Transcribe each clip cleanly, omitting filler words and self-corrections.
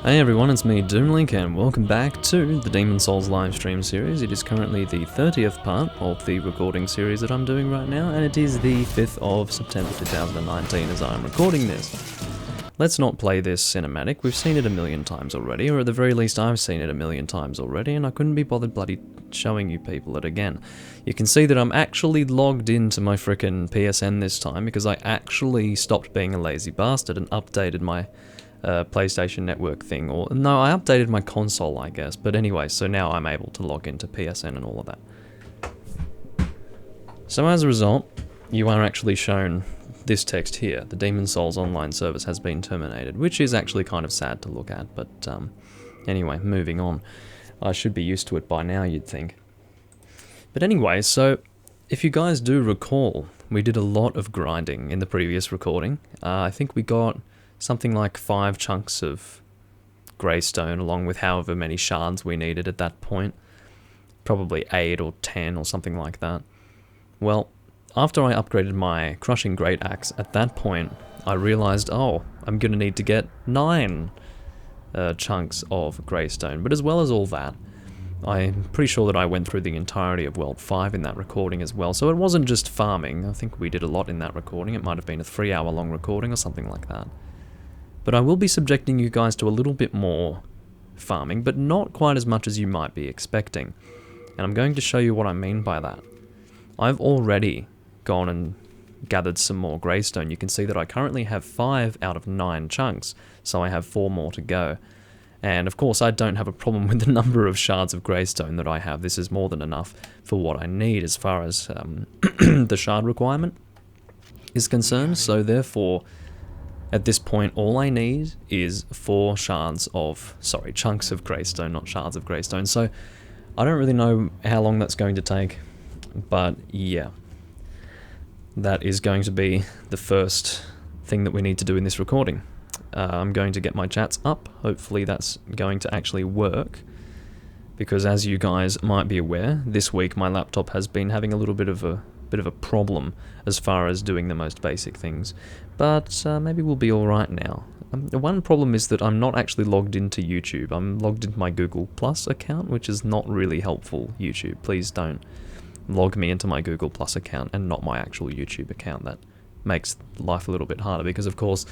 Hey everyone, it's me, Doomlink, and welcome back to the Demon's Souls livestream series. It is currently the 30th part of the recording series that I'm doing right now, and it is the 5th of September 2019 as I'm recording this. Let's not play this cinematic, we've seen it a million times already, or at the very least I've seen it a million times already, and I couldn't be bothered bloody showing you people it again. You can see that I'm actually logged into my frickin' PSN this time, because I actually stopped being a lazy bastard and updated my PlayStation Network thing, or no, I updated my console, I guess, but anyway, so now I'm able to log into PSN and all of that. So as a result, you are actually shown this text here: the Demon's Souls online service has been terminated, which is actually kind of sad to look at, but anyway, moving on. I should be used to it by now, you'd think. But anyway, so if you guys do recall, we did a lot of grinding in the previous recording. I think we got something like 5 chunks of greystone, along with however many shards we needed at that point. Probably 8 or 10 or something like that. Well, after I upgraded my crushing great axe, at that point I realized, oh, I'm gonna need to get 9 chunks of greystone. But as well as all that, I'm pretty sure that I went through the entirety of World 5 in that recording as well, so it wasn't just farming. I think we did a lot in that recording. It might have been a 3-hour long recording or something like that. But I will be subjecting you guys to a little bit more farming, but not quite as much as you might be expecting. And I'm going to show you what I mean by that. I've already gone and gathered some more greystone. You can see that I currently have 5 out of 9 chunks, so I have 4 more to go. And of course I don't have a problem with the number of shards of greystone that I have. This is more than enough for what I need as far as the shard requirement is concerned, so therefore at this point, all I need is 4 chunks of greystone, not shards of greystone. So I don't really know how long that's going to take, but yeah, that is going to be the first thing that we need to do in this recording. I'm going to get my chats up. Hopefully that's going to actually work, because as you guys might be aware, this week my laptop has been having a little bit of a problem as far as doing the most basic things, but maybe we'll be alright now. One problem is that I'm not actually logged into YouTube. I'm logged into my Google Plus account, which is not really helpful, YouTube. Please don't log me into my Google Plus account and not my actual YouTube account. That makes life a little bit harder, because of course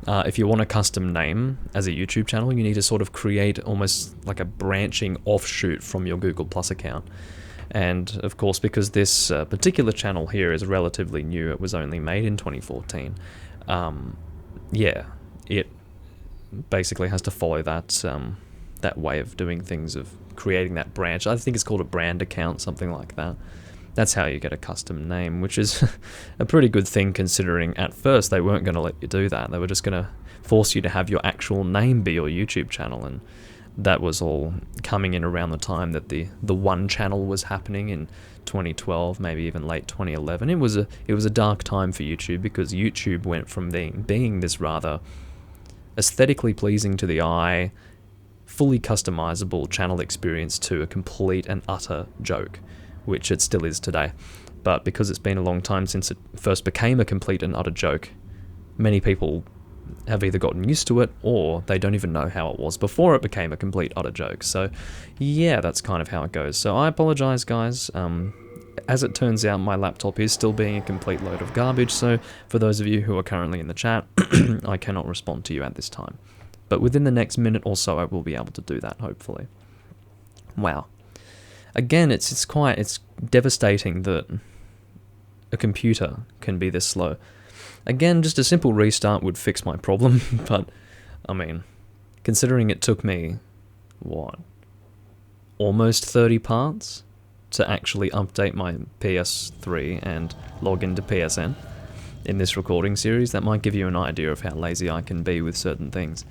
if you want a custom name as a YouTube channel, you need to sort of create almost like a branching offshoot from your Google Plus account. And of course, because this particular channel here is relatively new, it was only made in 2014, yeah, it basically has to follow that that way of doing things, of creating that branch. I think it's called a brand account, something like that. That's how you get a custom name, which is a pretty good thing, considering at first they weren't going to let you do that. They were just going to force you to have your actual name be your YouTube channel, and that was all coming in around the time that the One Channel was happening in 2012, maybe even late 2011. It was a dark time for YouTube, because YouTube went from being this rather aesthetically pleasing to the eye, fully customizable channel experience to a complete and utter joke, which it still is today. But because it's been a long time since it first became a complete and utter joke, many people have either gotten used to it, or they don't even know how it was before it became a complete utter joke. So yeah, that's kind of how it goes. So I apologize, guys. As it turns out, my laptop is still being a complete load of garbage, so for those of you who are currently in the chat, I cannot respond to you at this time. But within the next minute or so I will be able to do that, hopefully. Wow. Again, it's devastating that a computer can be this slow. Again, just a simple restart would fix my problem, but, I mean, considering it took me, what, almost 30 parts to actually update my PS3 and log into PSN in this recording series, that might give you an idea of how lazy I can be with certain things.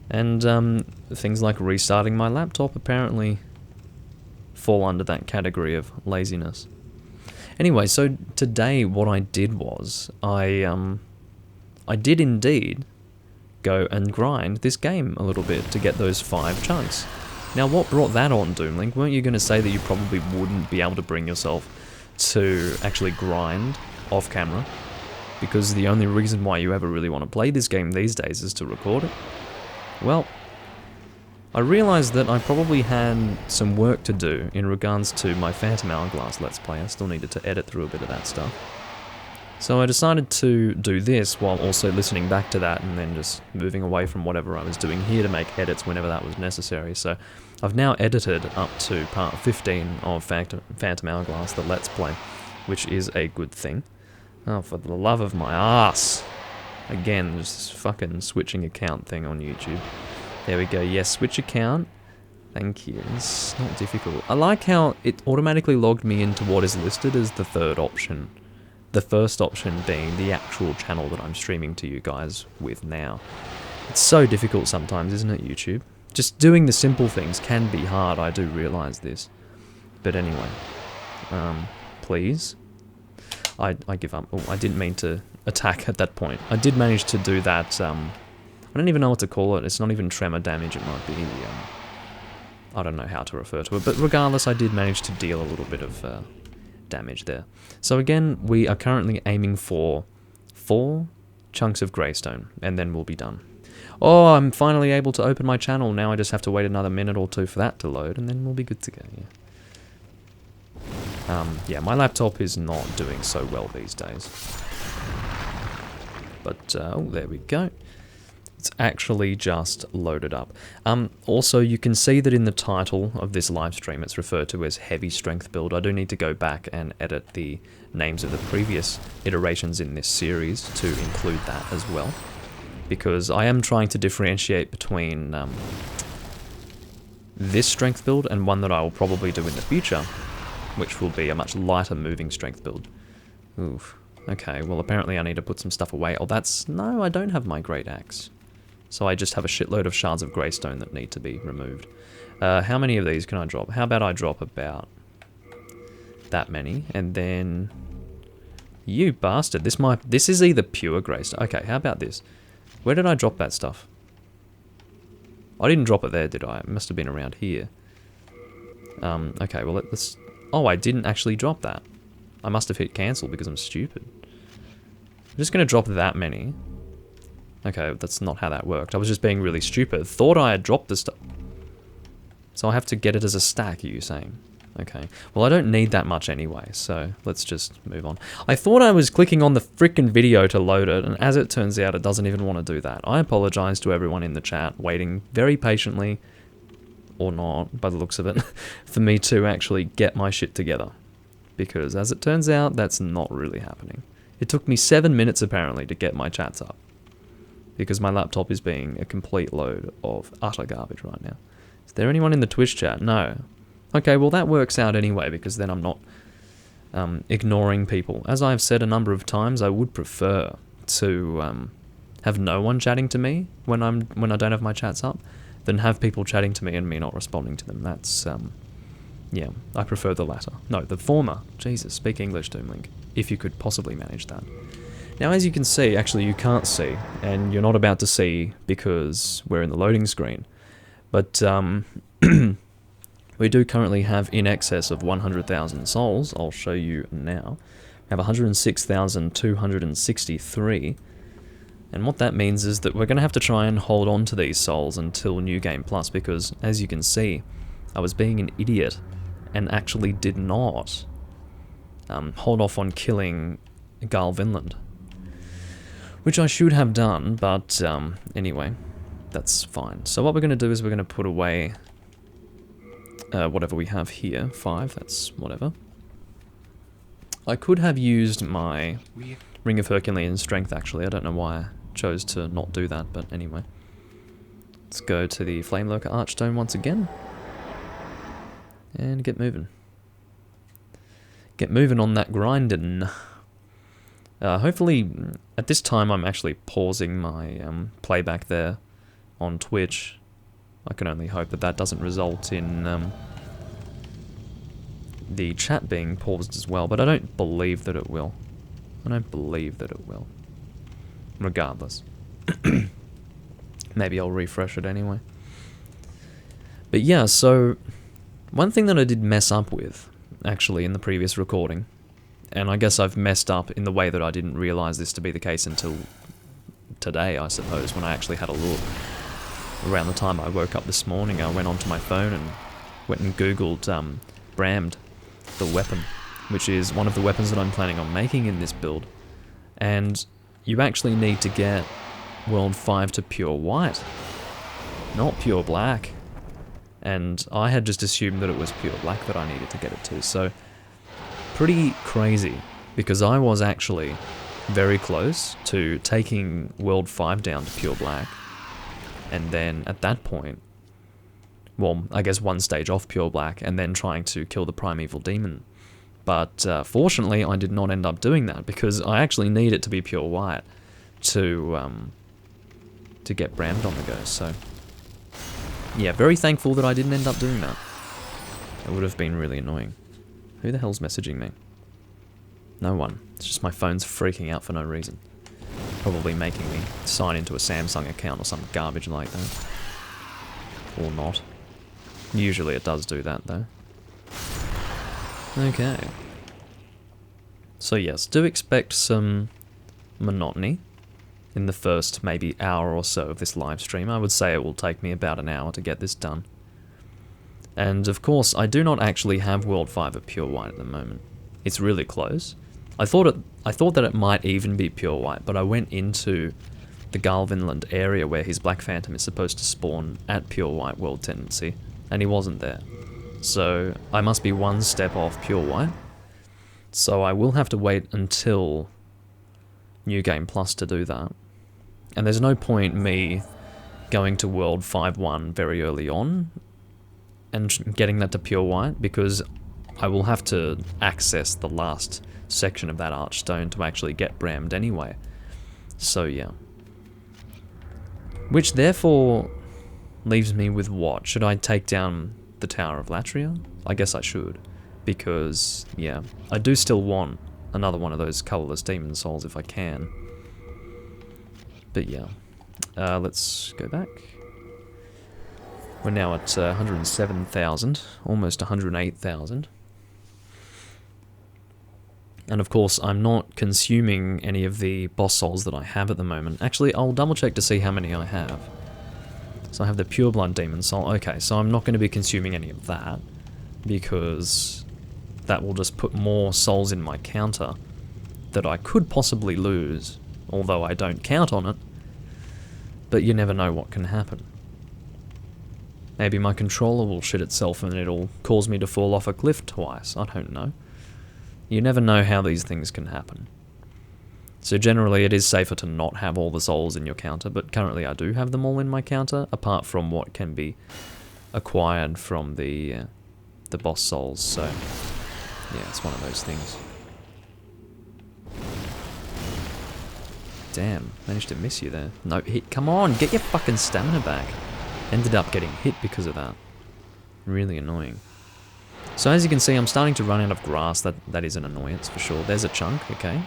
And things like restarting my laptop apparently fall under that category of laziness. Anyway, so today what I did was, I did indeed go and grind this game a little bit to get those 5 chunks. Now what brought that on, Doomlink? Weren't you going to say that you probably wouldn't be able to bring yourself to actually grind off camera? Because the only reason why you ever really want to play this game these days is to record it? Well, I realised that I probably had some work to do in regards to my Phantom Hourglass Let's Play. I still needed to edit through a bit of that stuff. So I decided to do this while also listening back to that and then just moving away from whatever I was doing here to make edits whenever that was necessary. So I've now edited up to part 15 of Phantom Hourglass, the Let's Play, which is a good thing. Oh, for the love of my ass! Again, just this fucking switching account thing on YouTube. There we go, yes, switch account. Thank you, it's not difficult. I like how it automatically logged me into what is listed as the third option. The first option being the actual channel that I'm streaming to you guys with now. It's so difficult sometimes, isn't it, YouTube? Just doing the simple things can be hard, I do realise this. But anyway, please. I give up. Oh, I didn't mean to attack at that point. I did manage to do that, I don't even know what to call it. It's not even tremor damage, it might be, I don't know how to refer to it. But regardless, I did manage to deal a little bit of damage there. So again, we are currently aiming for 4 chunks of greystone, and then we'll be done. Oh, I'm finally able to open my channel. Now I just have to wait another minute or two for that to load, and then we'll be good to go, yeah. Yeah, my laptop is not doing so well these days. But, oh, there we go. It's actually just loaded up. Also, you can see that in the title of this live stream, it's referred to as Heavy Strength Build. I do need to go back and edit the names of the previous iterations in this series to include that as well. Because I am trying to differentiate between this strength build and one that I will probably do in the future, which will be a much lighter moving strength build. Oof. Okay, well apparently I need to put some stuff away. Oh, that's... No, I don't have my Great Axe. So I just have a shitload of shards of greystone that need to be removed. How many of these can I drop? How about I drop about that many, and then... You bastard, this is either pure greystone. Okay, how about this? Where did I drop that stuff? I didn't drop it there, did I? It must have been around here. Okay, well let's... Oh, I didn't actually drop that. I must have hit cancel because I'm stupid. I'm just going to drop that many. Okay, that's not how that worked. I was just being really stupid. Thought I had dropped the stuff. So I have to get it as a stack, are you saying? Okay. Well, I don't need that much anyway, so let's just move on. I thought I was clicking on the frickin' video to load it, and as it turns out, it doesn't even want to do that. I apologize to everyone in the chat, waiting very patiently, or not, by the looks of it, for me to actually get my shit together. Because, as it turns out, that's not really happening. It took me 7 minutes, apparently, to get my chats up. Because my laptop is being a complete load of utter garbage right now. Is there anyone in the Twitch chat? No. Okay, well that works out anyway, because then I'm not ignoring people. As I've said a number of times, I would prefer to have no one chatting to me when I don't have my chats up, than have people chatting to me and me not responding to them. That's, yeah, I prefer the latter. No, the former. Jesus, speak English, Doomlink, if you could possibly manage that. Now, as you can see, actually you can't see, and you're not about to see because we're in the loading screen, but we do currently have in excess of 100,000 souls. I'll show you now. We have 106,263, and what that means is that we're going to have to try and hold on to these souls until New Game Plus, because, as you can see, I was being an idiot and actually did not hold off on killing Garl Vinland. Which I should have done, but anyway, that's fine. So what we're going to do is we're going to put away whatever we have here. 5, that's whatever. I could have used my Ring of Herculean Strength, actually. I don't know why I chose to not do that, but anyway. Let's go to the Flame Lurker Archstone once again. And get moving. Get moving on that grindin'. Hopefully, at this time I'm actually pausing my playback there on Twitch. I can only hope that that doesn't result in the chat being paused as well, but I don't believe that it will. I don't believe that it will. Regardless. Maybe I'll refresh it anyway. But yeah, so one thing that I did mess up with, actually, in the previous recording, and I guess I've messed up in the way that I didn't realise this to be the case until today, I suppose, when I actually had a look, around the time I woke up this morning, I went onto my phone and went and googled Brammed, the weapon, which is one of the weapons that I'm planning on making in this build. And you actually need to get World 5 to pure white, not pure black. And I had just assumed that it was pure black that I needed to get it to, so pretty crazy, because I was actually very close to taking World 5 down to pure black, and then at that point, well, I guess one stage off pure black, and then trying to kill the primeval demon. But fortunately, I did not end up doing that, because I actually need it to be pure white to get Brammed on the go, so yeah, very thankful that I didn't end up doing that. It would have been really annoying. Who the hell's messaging me? No one. It's just my phone's freaking out for no reason. Probably making me sign into a Samsung account or some garbage like that. Or not. Usually it does do that though. Okay. So yes, do expect some monotony in the first maybe hour or so of this live stream. I would say it will take me about an hour to get this done. And of course, I do not actually have World 5 at pure white at the moment. It's really close. I thought that it might even be pure white, but I went into the Galvinland area where his Black Phantom is supposed to spawn at pure white world tendency, and he wasn't there. So I must be one step off pure white. So I will have to wait until New Game Plus to do that. And there's no point me going to World 5-1 very early on and getting that to pure white, because I will have to access the last section of that Archstone to actually get Brammed anyway. So yeah. Which therefore leaves me with what? Should I take down the Tower of Latria? I guess I should, because yeah, I do still want another one of those colourless demon souls if I can. But yeah, let's go back. We're now at 107,000, almost 108,000. And of course, I'm not consuming any of the boss souls that I have at the moment. Actually, I'll double check to see how many I have. So I have the Pure Blood Demon Soul. Okay, so I'm not going to be consuming any of that, because that will just put more souls in my counter that I could possibly lose, although I don't count on it. But you never know what can happen. Maybe my controller will shit itself and it'll cause me to fall off a cliff twice. I don't know. You never know how these things can happen. So generally it is safer to not have all the souls in your counter, but currently I do have them all in my counter, apart from what can be acquired from the boss souls, so yeah, it's one of those things. Damn, managed to miss you there. No hit, come on, get your fucking stamina back. Ended up getting hit because of that. Really annoying. So as you can see, I'm starting to run out of grass. That is an annoyance for sure. There's a chunk, okay.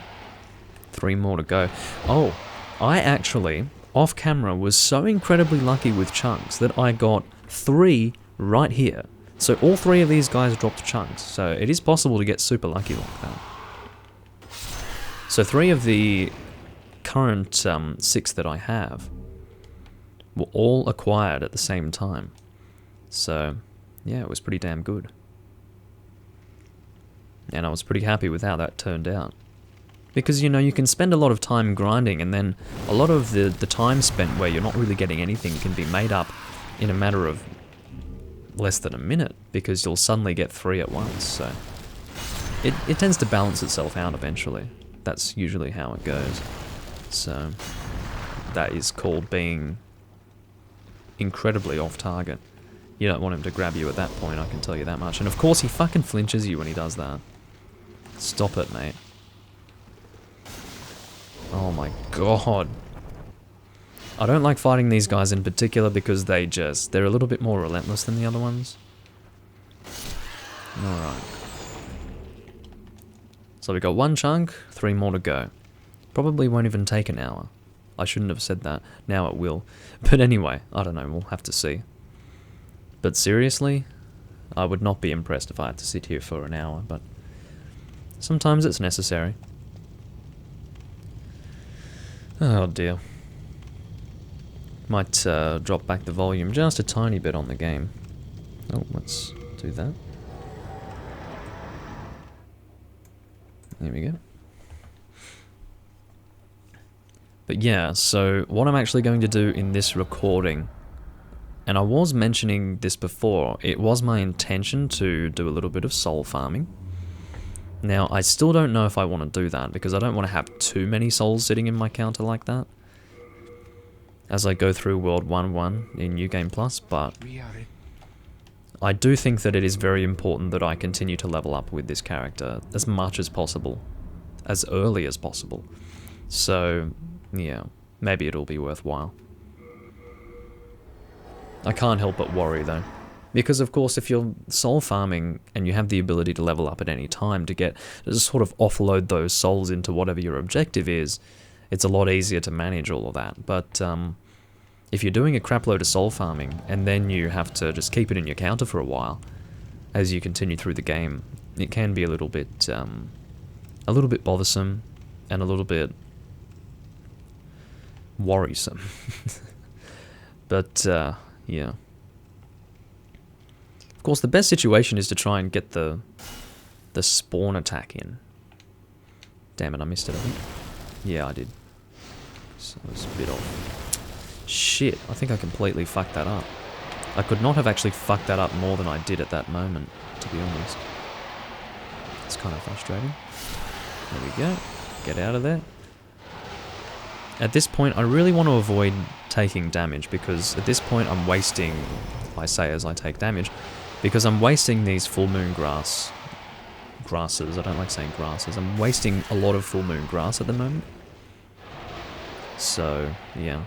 3 more to go. Oh, I actually, off camera, was so incredibly lucky with chunks that I got 3 right here. So all 3 of these guys dropped chunks. So it is possible to get super lucky like that. So 3 of the current 6 that I have were all acquired at the same time. So yeah, it was pretty damn good. And I was pretty happy with how that turned out. Because, you know, you can spend a lot of time grinding, and then a lot of the time spent where you're not really getting anything can be made up in a matter of less than a minute, because you'll suddenly get 3 at once, so it tends to balance itself out eventually. That's usually how it goes. So that is called being incredibly off target. You don't want him to grab you at that point, I can tell you that much. And of course he fucking flinches you when he does that. Stop it, mate. Oh my god. I don't like fighting these guys in particular because they're a little bit more relentless than the other ones. Alright. So we got 1 chunk, 3 more to go. Probably won't even take an hour. I shouldn't have said that. Now it will. But anyway, I don't know, we'll have to see. But seriously, I would not be impressed if I had to sit here for an hour, but sometimes it's necessary. Oh dear. Might drop back the volume just a tiny bit on the game. Oh, let's do that. There we go. But yeah, so what I'm actually going to do in this recording, and I was mentioning this before, it was my intention to do a little bit of soul farming. Now, I still don't know if I want to do that, because I don't want to have too many souls sitting in my counter like that as I go through World 1-1 in New Game Plus, but I do think that it is very important that I continue to level up with this character as much as possible, as early as possible. So, yeah, maybe it'll be worthwhile. I can't help but worry though, because of course if you're soul farming and you have the ability to level up at any time to sort of offload those souls into whatever your objective is, it's a lot easier to manage all of that. But if you're doing a crap load of soul farming and then you have to just keep it in your counter for a while as you continue through the game, it can be a little bit bothersome and a little bit worrisome. But yeah. Of course, the best situation is to try and get the spawn attack in. Damn it, I missed it, I think. Yeah, I did. So it was a bit off. Shit, I think I completely fucked that up. I could not have actually fucked that up more than I did at that moment, to be honest. It's kind of frustrating. There we go. Get out of there. At this point, I really want to avoid taking damage, because at this point I'm wasting, I say as I take damage, because I'm wasting these full moon grasses. I don't like saying grasses. I'm wasting a lot of full moon grass at the moment. So, yeah.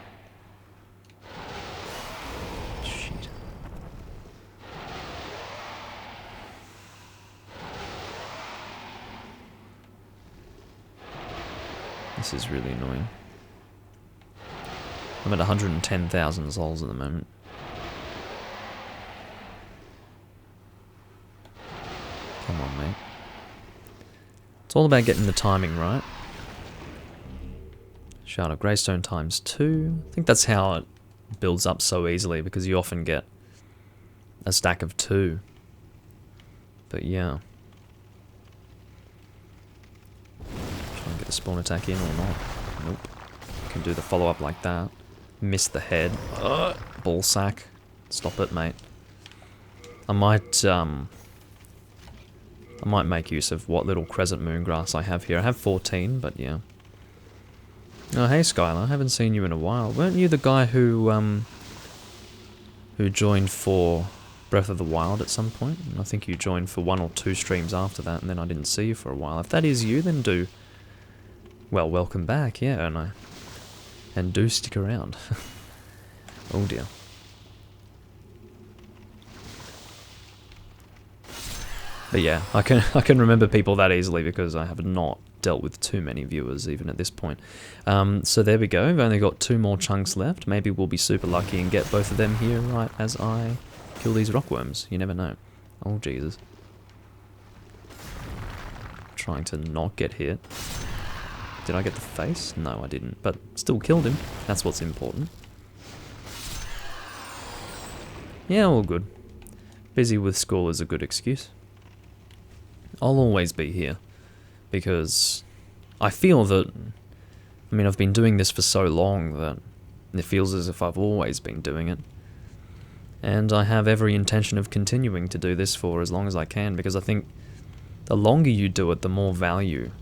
Shit. This is really annoying. I'm at 110,000 souls at the moment. Come on, mate. It's all about getting the timing right. Shard of Greystone times 2. I think that's how it builds up so easily, because you often get a stack of 2. But yeah. Try and get the spawn attack in or not. Nope. Can do the follow-up like that. Miss the head. Ball sack. Stop it, mate. I might make use of what little crescent moongrass I have here. I have 14, but yeah. Oh, hey Skylar, I haven't seen you in a while. Weren't you the guy who joined for Breath of the Wild at some point? I think you joined for 1 or 2 streams after that, and then I didn't see you for a while. If that is you, then well, welcome back, yeah, and do stick around. Oh dear. But yeah, I can remember people that easily, because I have not dealt with too many viewers even at this point. So there we go. We've only got 2 more chunks left. Maybe we'll be super lucky and get both of them here right as I kill these rockworms. You never know. Oh Jesus. Trying to not get hit. Did I get the face? No, I didn't. But still killed him. That's what's important. Yeah, all good. Busy with school is a good excuse. I'll always be here, because I feel that, I mean, I've been doing this for so long that it feels as if I've always been doing it. And I have every intention of continuing to do this for as long as I can, because I think the longer you do it, the more value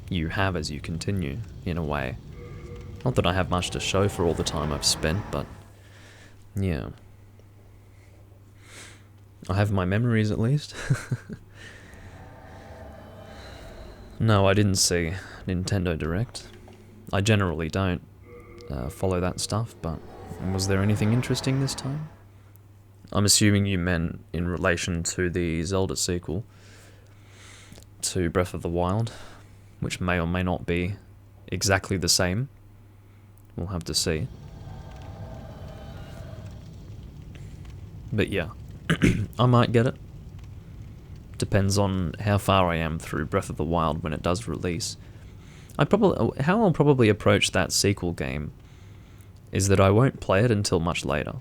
you have as you continue, in a way. Not that I have much to show for all the time I've spent, but yeah. I have my memories at least. No, I didn't see Nintendo Direct. I generally don't follow that stuff, but was there anything interesting this time? I'm assuming you meant in relation to the Zelda sequel to Breath of the Wild, which may or may not be exactly the same. We'll have to see. But yeah, I might get it. Depends on how far I am through Breath of the Wild when it does release. How I'll probably approach that sequel game is that I won't play it until much later.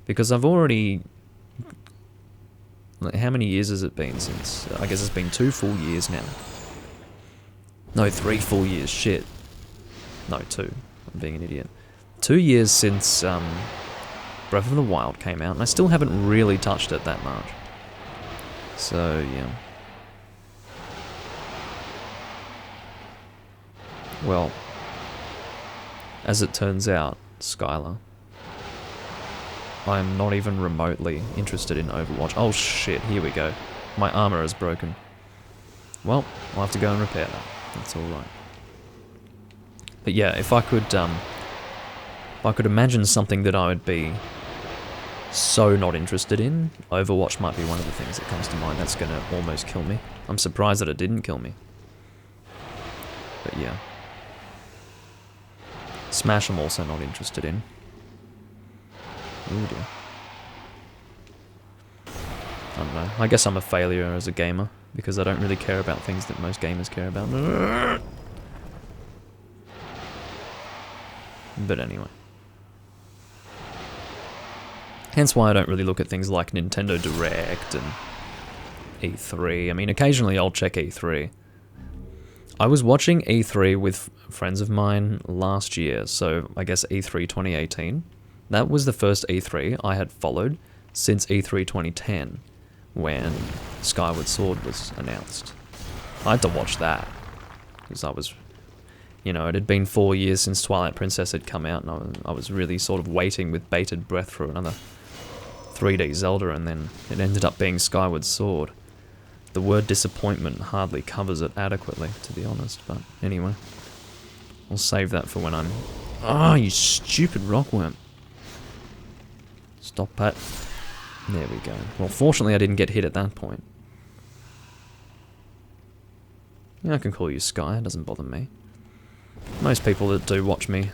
Because I've already... How many years has it been since... I guess it's been 2 full years now. No, 3 full years, shit. No, 2. I'm being an idiot. 2 years since Breath of the Wild came out, and I still haven't really touched it that much. So, yeah. Well, as it turns out, Skylar, I'm not even remotely interested in Overwatch. Oh shit, here we go. My armor is broken. Well, I'll have to go and repair that. That's alright. But yeah, if I could imagine something that I would be so not interested in, Overwatch might be one of the things that comes to mind that's gonna almost kill me. I'm surprised that it didn't kill me. But yeah. Smash I'm also not interested in. Ooh dear. I don't know. I guess I'm a failure as a gamer, because I don't really care about things that most gamers care about. But anyway. Hence why I don't really look at things like Nintendo Direct and E3. I mean, occasionally I'll check E3. I was watching E3 with friends of mine last year, so I guess E3 2018. That was the first E3 I had followed since E3 2010, when Skyward Sword was announced. I had to watch that, because I was, you know, it had been 4 years since Twilight Princess had come out, and I was really sort of waiting with bated breath for another 3D Zelda, and then it ended up being Skyward Sword. The word disappointment hardly covers it adequately, to be honest, but anyway. I'll save that for when I'm... Ah, you stupid rockworm. Stop that. There we go. Well, fortunately I didn't get hit at that point. Yeah, I can call you Sky, it doesn't bother me. Most people that do watch me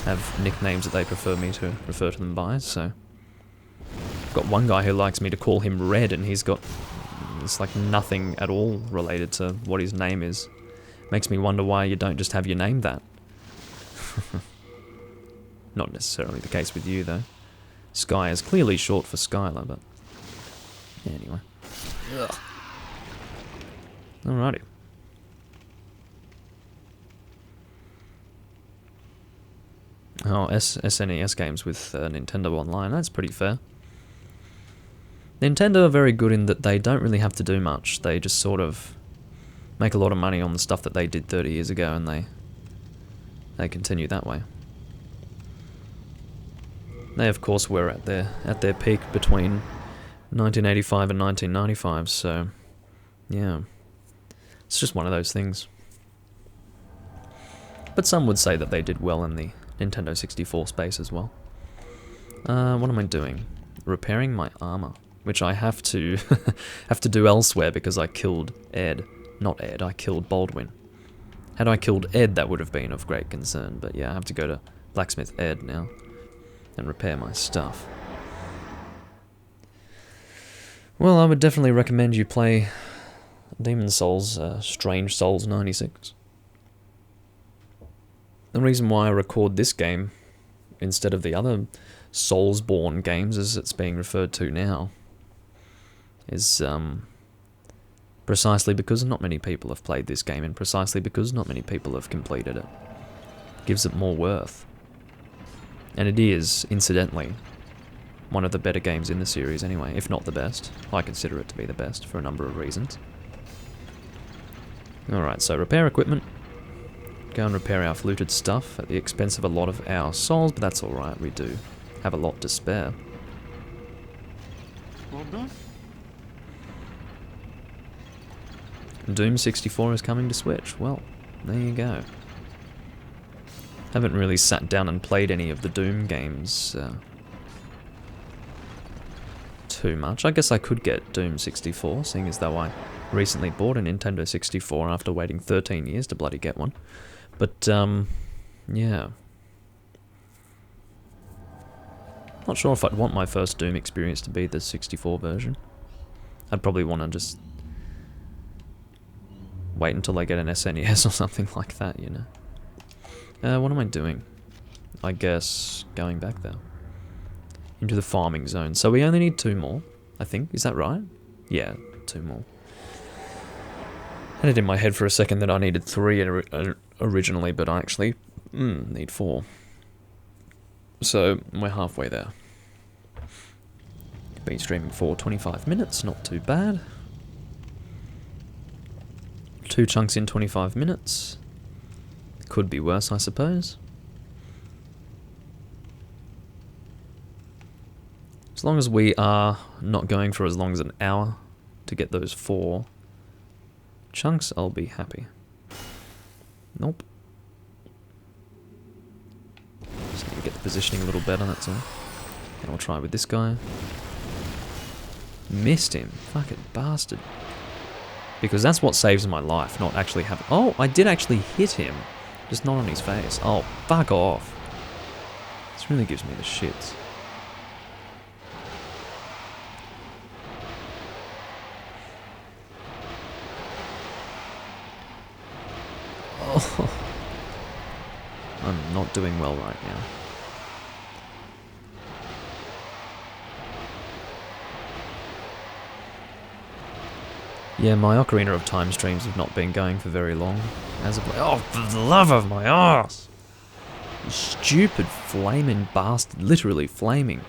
have nicknames that they prefer me to refer to them by, so... I've got one guy who likes me to call him Red, and he's got... It's like nothing at all related to what his name is. Makes me wonder why you don't just have your name that. Not necessarily the case with you, though. Sky is clearly short for Skylar, but... Anyway. Ugh. Alrighty. Oh, SNES games with Nintendo Online, that's pretty fair. Nintendo are very good in that they don't really have to do much. They just sort of make a lot of money on the stuff that they did 30 years ago, and they continue that way. They of course were at their peak between 1985 and 1995, so yeah. It's just one of those things. But some would say that they did well in the Nintendo 64 space as well. What am I doing? Repairing my armor, which I have to do elsewhere because I killed Ed. Not Ed, I killed Baldwin. Had I killed Ed, that would have been of great concern, but yeah, I have to go to Blacksmith Ed now and repair my stuff. Well, I would definitely recommend you play Demon's Souls, Strange Souls 96. The reason why I record this game instead of the other Soulsborne games, as it's being referred to now, is precisely because not many people have played this game, and precisely because not many people have completed it. Gives it more worth. And it is, incidentally, one of the better games in the series anyway, if not the best. I consider it to be the best for a number of reasons. Alright, so repair equipment. Go and repair our fluted stuff at the expense of a lot of our souls, but that's alright, we do have a lot to spare. Doom 64 is coming to Switch. Well, there you go. Haven't really sat down and played any of the Doom games too much. I guess I could get Doom 64, seeing as though I recently bought a Nintendo 64 after waiting 13 years to bloody get one. But, yeah. Not sure if I'd want my first Doom experience to be the 64 version. I'd probably want to just wait until I get an SNES or something like that, you know. What am I doing? I guess, going back there. Into the farming zone. So we only need 2 more, I think. Is that right? Yeah, 2 more. I had it in my head for a second that I needed 3 originally, but I actually need 4. So we're halfway there. Been streaming for 25 minutes, not too bad. 2 chunks in 25 minutes. Could be worse, I suppose. As long as we are not going for as long as an hour to get those 4 chunks, I'll be happy. Nope. Just need to get the positioning a little better, that's all. And I'll try with this guy. Missed him. Fucking bastard. Because that's what saves my life, not actually having... Oh, I did actually hit him. Just not on his face. Oh, fuck off. This really gives me the shits. Oh. I'm not doing well right now. Yeah, my Ocarina of Time streams have not been going for very long. As of late. Oh, for the love of my ass! You stupid flaming bastard. Literally flaming.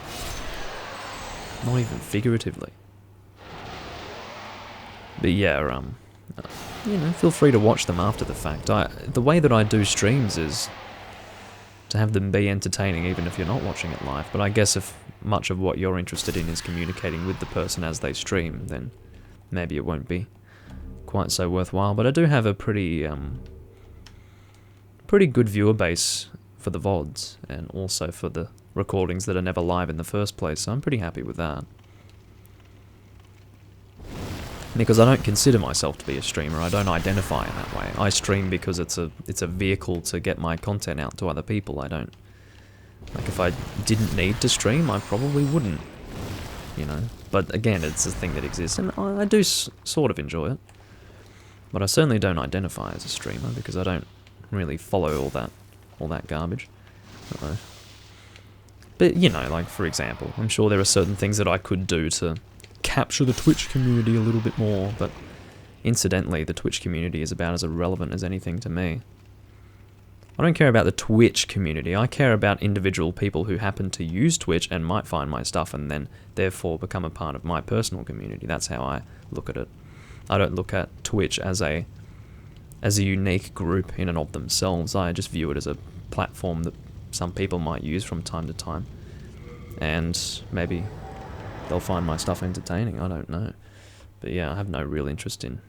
Not even figuratively. But yeah, you know, feel free to watch them after the fact. The way that I do streams is to have them be entertaining even if you're not watching it live. But I guess if much of what you're interested in is communicating with the person as they stream, then maybe it won't be quite so worthwhile. But I do have a pretty good viewer base for the VODs, and also for the recordings that are never live in the first place, so I'm pretty happy with that. Because I don't consider myself to be a streamer, I don't identify in that way. I stream because it's a vehicle to get my content out to other people. I don't... Like, if I didn't need to stream, I probably wouldn't, you know? But again, it's a thing that exists, and I do sort of enjoy it. But I certainly don't identify as a streamer, because I don't really follow all that garbage. Uh-oh. But, you know, like, for example, I'm sure there are certain things that I could do to capture the Twitch community a little bit more, but incidentally, the Twitch community is about as irrelevant as anything to me. I don't care about the Twitch community, I care about individual people who happen to use Twitch and might find my stuff and then therefore become a part of my personal community. That's how I look at it. I don't look at Twitch as a unique group in and of themselves. I just view it as a platform that some people might use from time to time, and maybe they'll find my stuff entertaining, I don't know. But yeah, I have no real interest in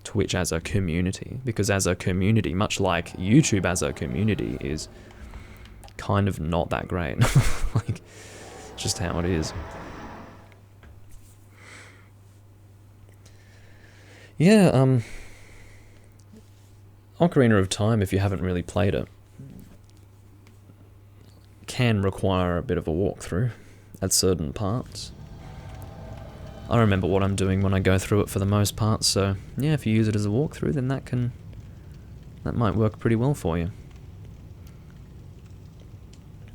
Twitch as a community, because as a community, much like YouTube as a community, is kind of not that great. Like, just how it is. Yeah, Ocarina of Time, if you haven't really played it, can require a bit of a walkthrough at certain parts. I remember what I'm doing when I go through it for the most part, so yeah, if you use it as a walkthrough, then that might work pretty well for you.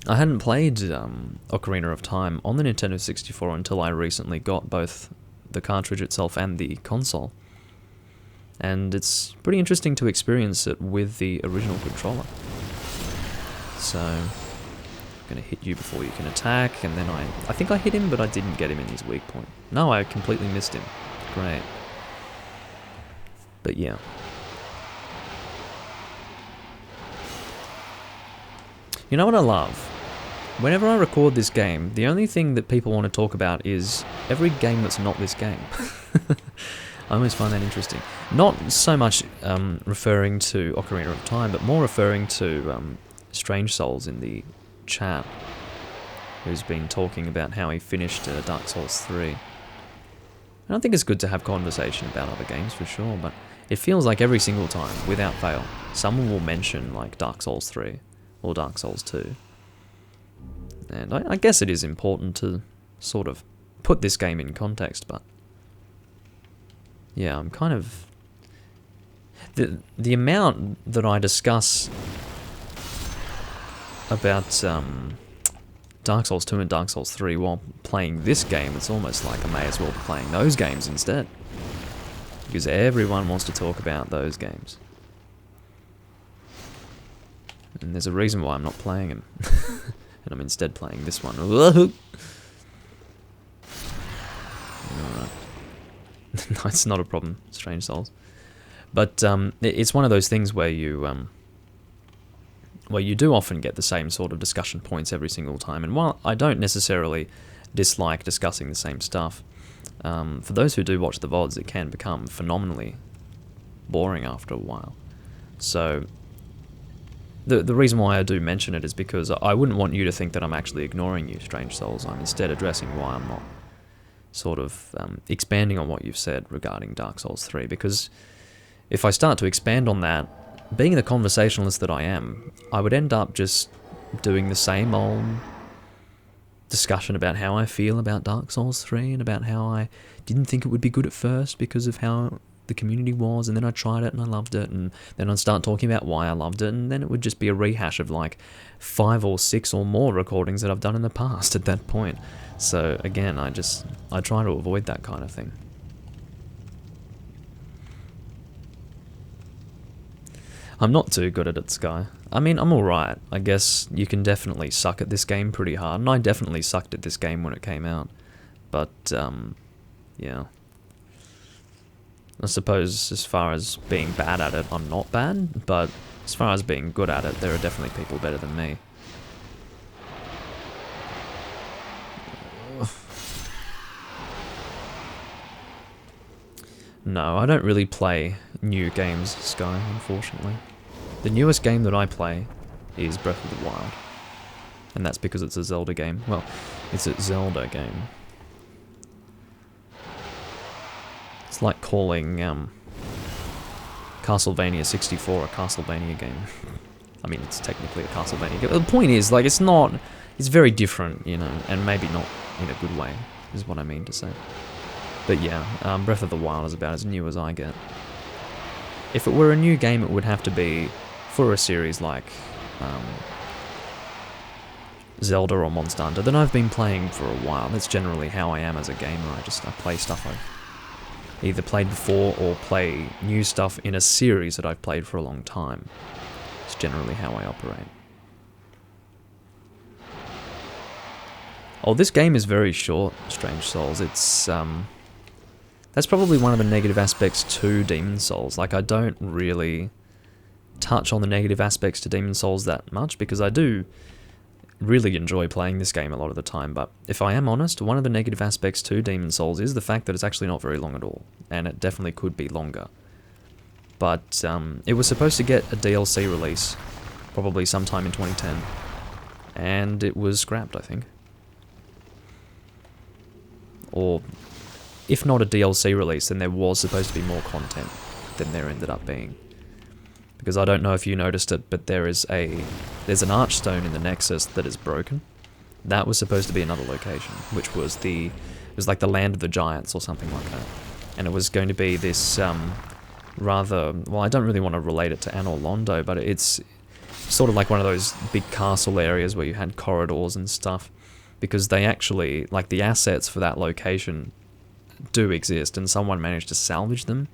I hadn't played Ocarina of Time on the Nintendo 64 until I recently got both the cartridge itself and the console. And it's pretty interesting to experience it with the original controller. So, I'm gonna hit you before you can attack, and then I think I hit him, but I didn't get him in his weak point. No, I completely missed him. Great. But yeah. You know what I love? Whenever I record this game, the only thing that people want to talk about is every game that's not this game. I always find that interesting. Not so much referring to Ocarina of Time, but more referring to Strange Souls in the chat, who's been talking about how he finished Dark Souls 3. And I think it's good to have conversation about other games for sure, but it feels like every single time, without fail, someone will mention like Dark Souls 3 or Dark Souls 2. And I guess it is important to sort of put this game in context, but yeah, I'm kind of... The amount that I discuss about Dark Souls 2 and Dark Souls 3 while playing this game, it's almost like I may as well be playing those games instead. Because everyone wants to talk about those games. And there's a reason why I'm not playing them. And I'm instead playing this one. Alright. No, it's not a problem, Strange Souls. But it's one of those things where you do often get the same sort of discussion points every single time. And while I don't necessarily dislike discussing the same stuff, for those who do watch the VODs, it can become phenomenally boring after a while. So the reason why I do mention it is because I wouldn't want you to think that I'm actually ignoring you, Strange Souls. I'm instead addressing why I'm not sort of expanding on what you've said regarding Dark Souls 3, because if I start to expand on that, being the conversationalist that I am, I would end up just doing the same old discussion about how I feel about Dark Souls 3 and about how I didn't think it would be good at first because of how the community was, and then I tried it and I loved it, and then I'd start talking about why I loved it, and then it would just be a rehash of like 5 or 6 or more recordings that I've done in the past at that point. So again, I try to avoid that kind of thing. I'm not too good at it, Sky. I mean, I'm alright. I guess you can definitely suck at this game pretty hard, and I definitely sucked at this game when it came out. But, yeah. I suppose as far as being bad at it, I'm not bad, but as far as being good at it, there are definitely people better than me. No, I don't really play new games, Sky, unfortunately. The newest game that I play is Breath of the Wild. And that's because it's a Zelda game. Well, it's a Zelda game. It's like calling Castlevania 64 a Castlevania game. I mean, it's technically a Castlevania game. The point is, like, it's not... It's very different, you know, and maybe not in a good way, is what I mean to say. But yeah, Breath of the Wild is about as new as I get. If it were a new game, it would have to be for a series like Zelda or Monster Hunter that I've been playing for a while. That's generally how I am as a gamer. I play stuff I've either played before or play new stuff in a series that I've played for a long time. It's generally how I operate. Oh, this game is very short, Strange Souls. It's that's probably one of the negative aspects to Demon's Souls. Like, I don't really touch on the negative aspects to Demon's Souls that much, because I do really enjoy playing this game a lot of the time, but if I am honest, one of the negative aspects to Demon's Souls is the fact that it's actually not very long at all, and it definitely could be longer. But it was supposed to get a DLC release, probably sometime in 2010, and it was scrapped, I think. Or, if not a DLC release, then there was supposed to be more content than there ended up being. Because I don't know if you noticed it, but there's an archstone in the Nexus that is broken. That was supposed to be another location, which was like the Land of the Giants or something like that. And it was going to be this rather, well, I don't really want to relate it to Anor Londo, but it's sort of like one of those big castle areas where you had corridors and stuff, because they actually, like, the assets for that location do exist, and someone managed to salvage them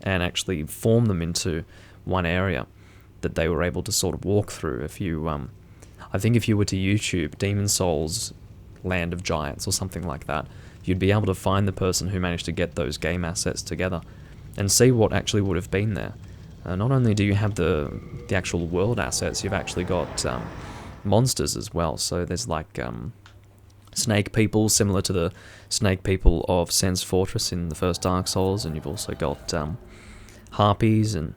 and actually form them into one area that they were able to sort of walk through. If you, I think if you were to YouTube Demon's Souls Land of Giants or something like that, you'd be able to find the person who managed to get those game assets together and see what actually would have been there. Not only do you have the actual world assets, you've actually got monsters as well. So there's like snake people, similar to the snake people of Sen's Fortress in the first Dark Souls, and you've also got harpies, and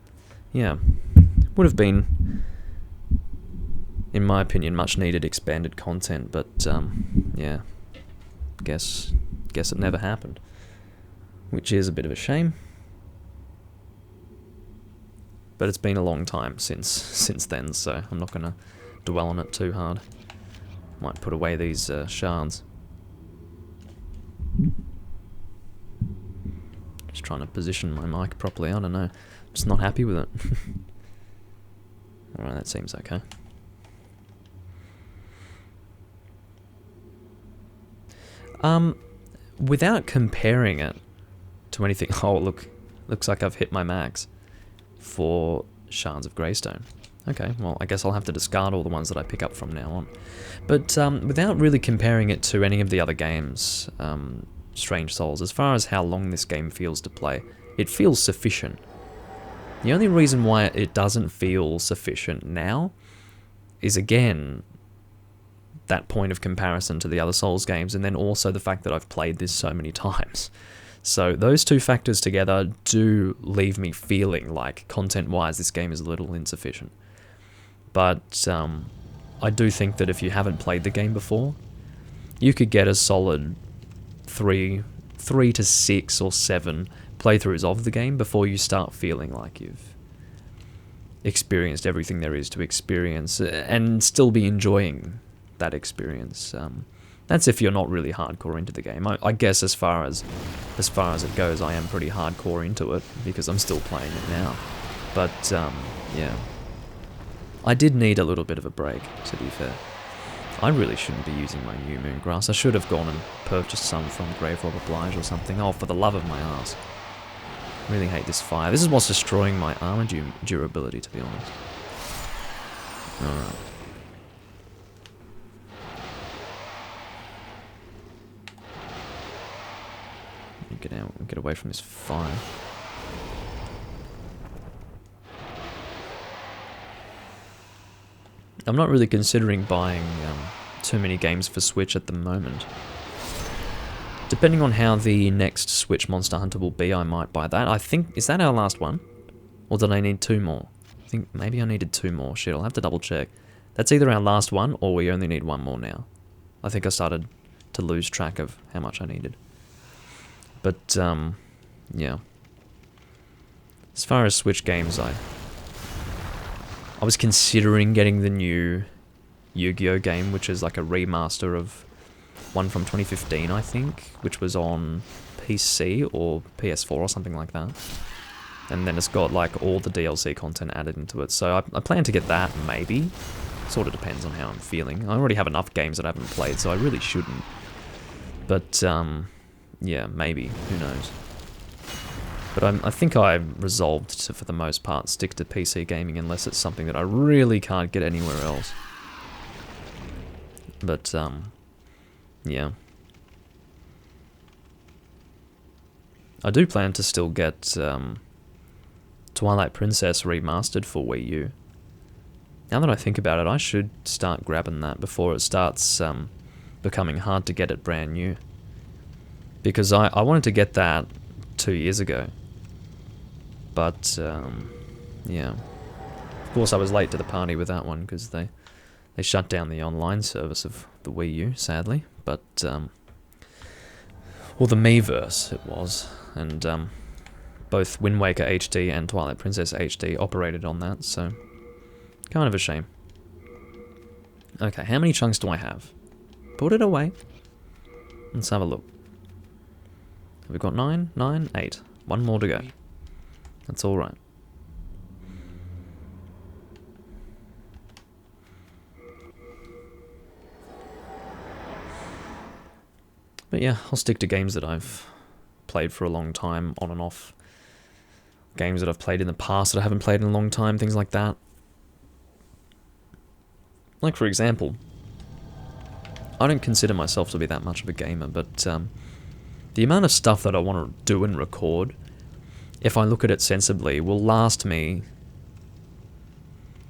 yeah, would have been, in my opinion, much needed expanded content, but yeah, guess it never happened, which is a bit of a shame. But it's been a long time since then, so I'm not going to dwell on it too hard. Might put away these shards. Just trying to position my mic properly, I don't know. Just not happy with it. Alright, that seems okay. Without comparing it to anything... Oh, look. Looks like I've hit my max for Shards of Greystone. Okay, well, I guess I'll have to discard all the ones that I pick up from now on. But without really comparing it to any of the other games, Strange Souls, as far as how long this game feels to play, it feels sufficient. The only reason why it doesn't feel sufficient now is, again, that point of comparison to the other Souls games, and then also the fact that I've played this so many times. So those two factors together do leave me feeling like, content-wise, this game is a little insufficient. But I do think that if you haven't played the game before, you could get a solid 3 to 6 or 7 playthroughs of the game before you start feeling like you've experienced everything there is to experience and still be enjoying that experience. That's if you're not really hardcore into the game. I guess as far as it goes, I am pretty hardcore into it because I'm still playing it now. But yeah, I did need a little bit of a break, to be fair. I really shouldn't be using my new Moongrass. I should have gone and purchased some from Graverobber Blige or something. Oh, for the love of my ass. Really hate this fire. This is what's destroying my armor durability, to be honest. Alright. Get out and get away from this fire. I'm not really considering buying too many games for Switch at the moment. Depending on how the next Switch Monster Hunter will be, I might buy that. I think, is that our last one? Or did I need 2 more? I think maybe I needed 2 more. Shit, I'll have to double check. That's either our last one, or we only need 1 more now. I think I started to lose track of how much I needed. But, yeah. As far as Switch games, I was considering getting the new Yu-Gi-Oh game, which is like a remaster of one from 2015, I think, which was on PC or PS4 or something like that. And then it's got like all the DLC content added into it. So I plan to get that, maybe. Sort of depends on how I'm feeling. I already have enough games that I haven't played, so I really shouldn't. But, yeah, maybe. Who knows? But I think I resolved to, for the most part, stick to PC gaming unless it's something that I really can't get anywhere else. But, yeah. I do plan to still get Twilight Princess remastered for Wii U. Now that I think about it, I should start grabbing that before it starts becoming hard to get it brand new. Because I wanted to get that 2 years ago. But, yeah. Of course, I was late to the party with that one because they shut down the online service of the Wii U, sadly. But, well, the Miiverse it was. And both Wind Waker HD and Twilight Princess HD operated on that, so kind of a shame. Okay, how many chunks do I have? Put it away. Let's have a look. Have we got 9? 9? 8. 1 more to go. That's alright. But yeah, I'll stick to games that I've played for a long time, on and off. Games that I've played in the past that I haven't played in a long time, things like that. Like, for example, I don't consider myself to be that much of a gamer, but the amount of stuff that I want to do and record, if I look at it sensibly, will last me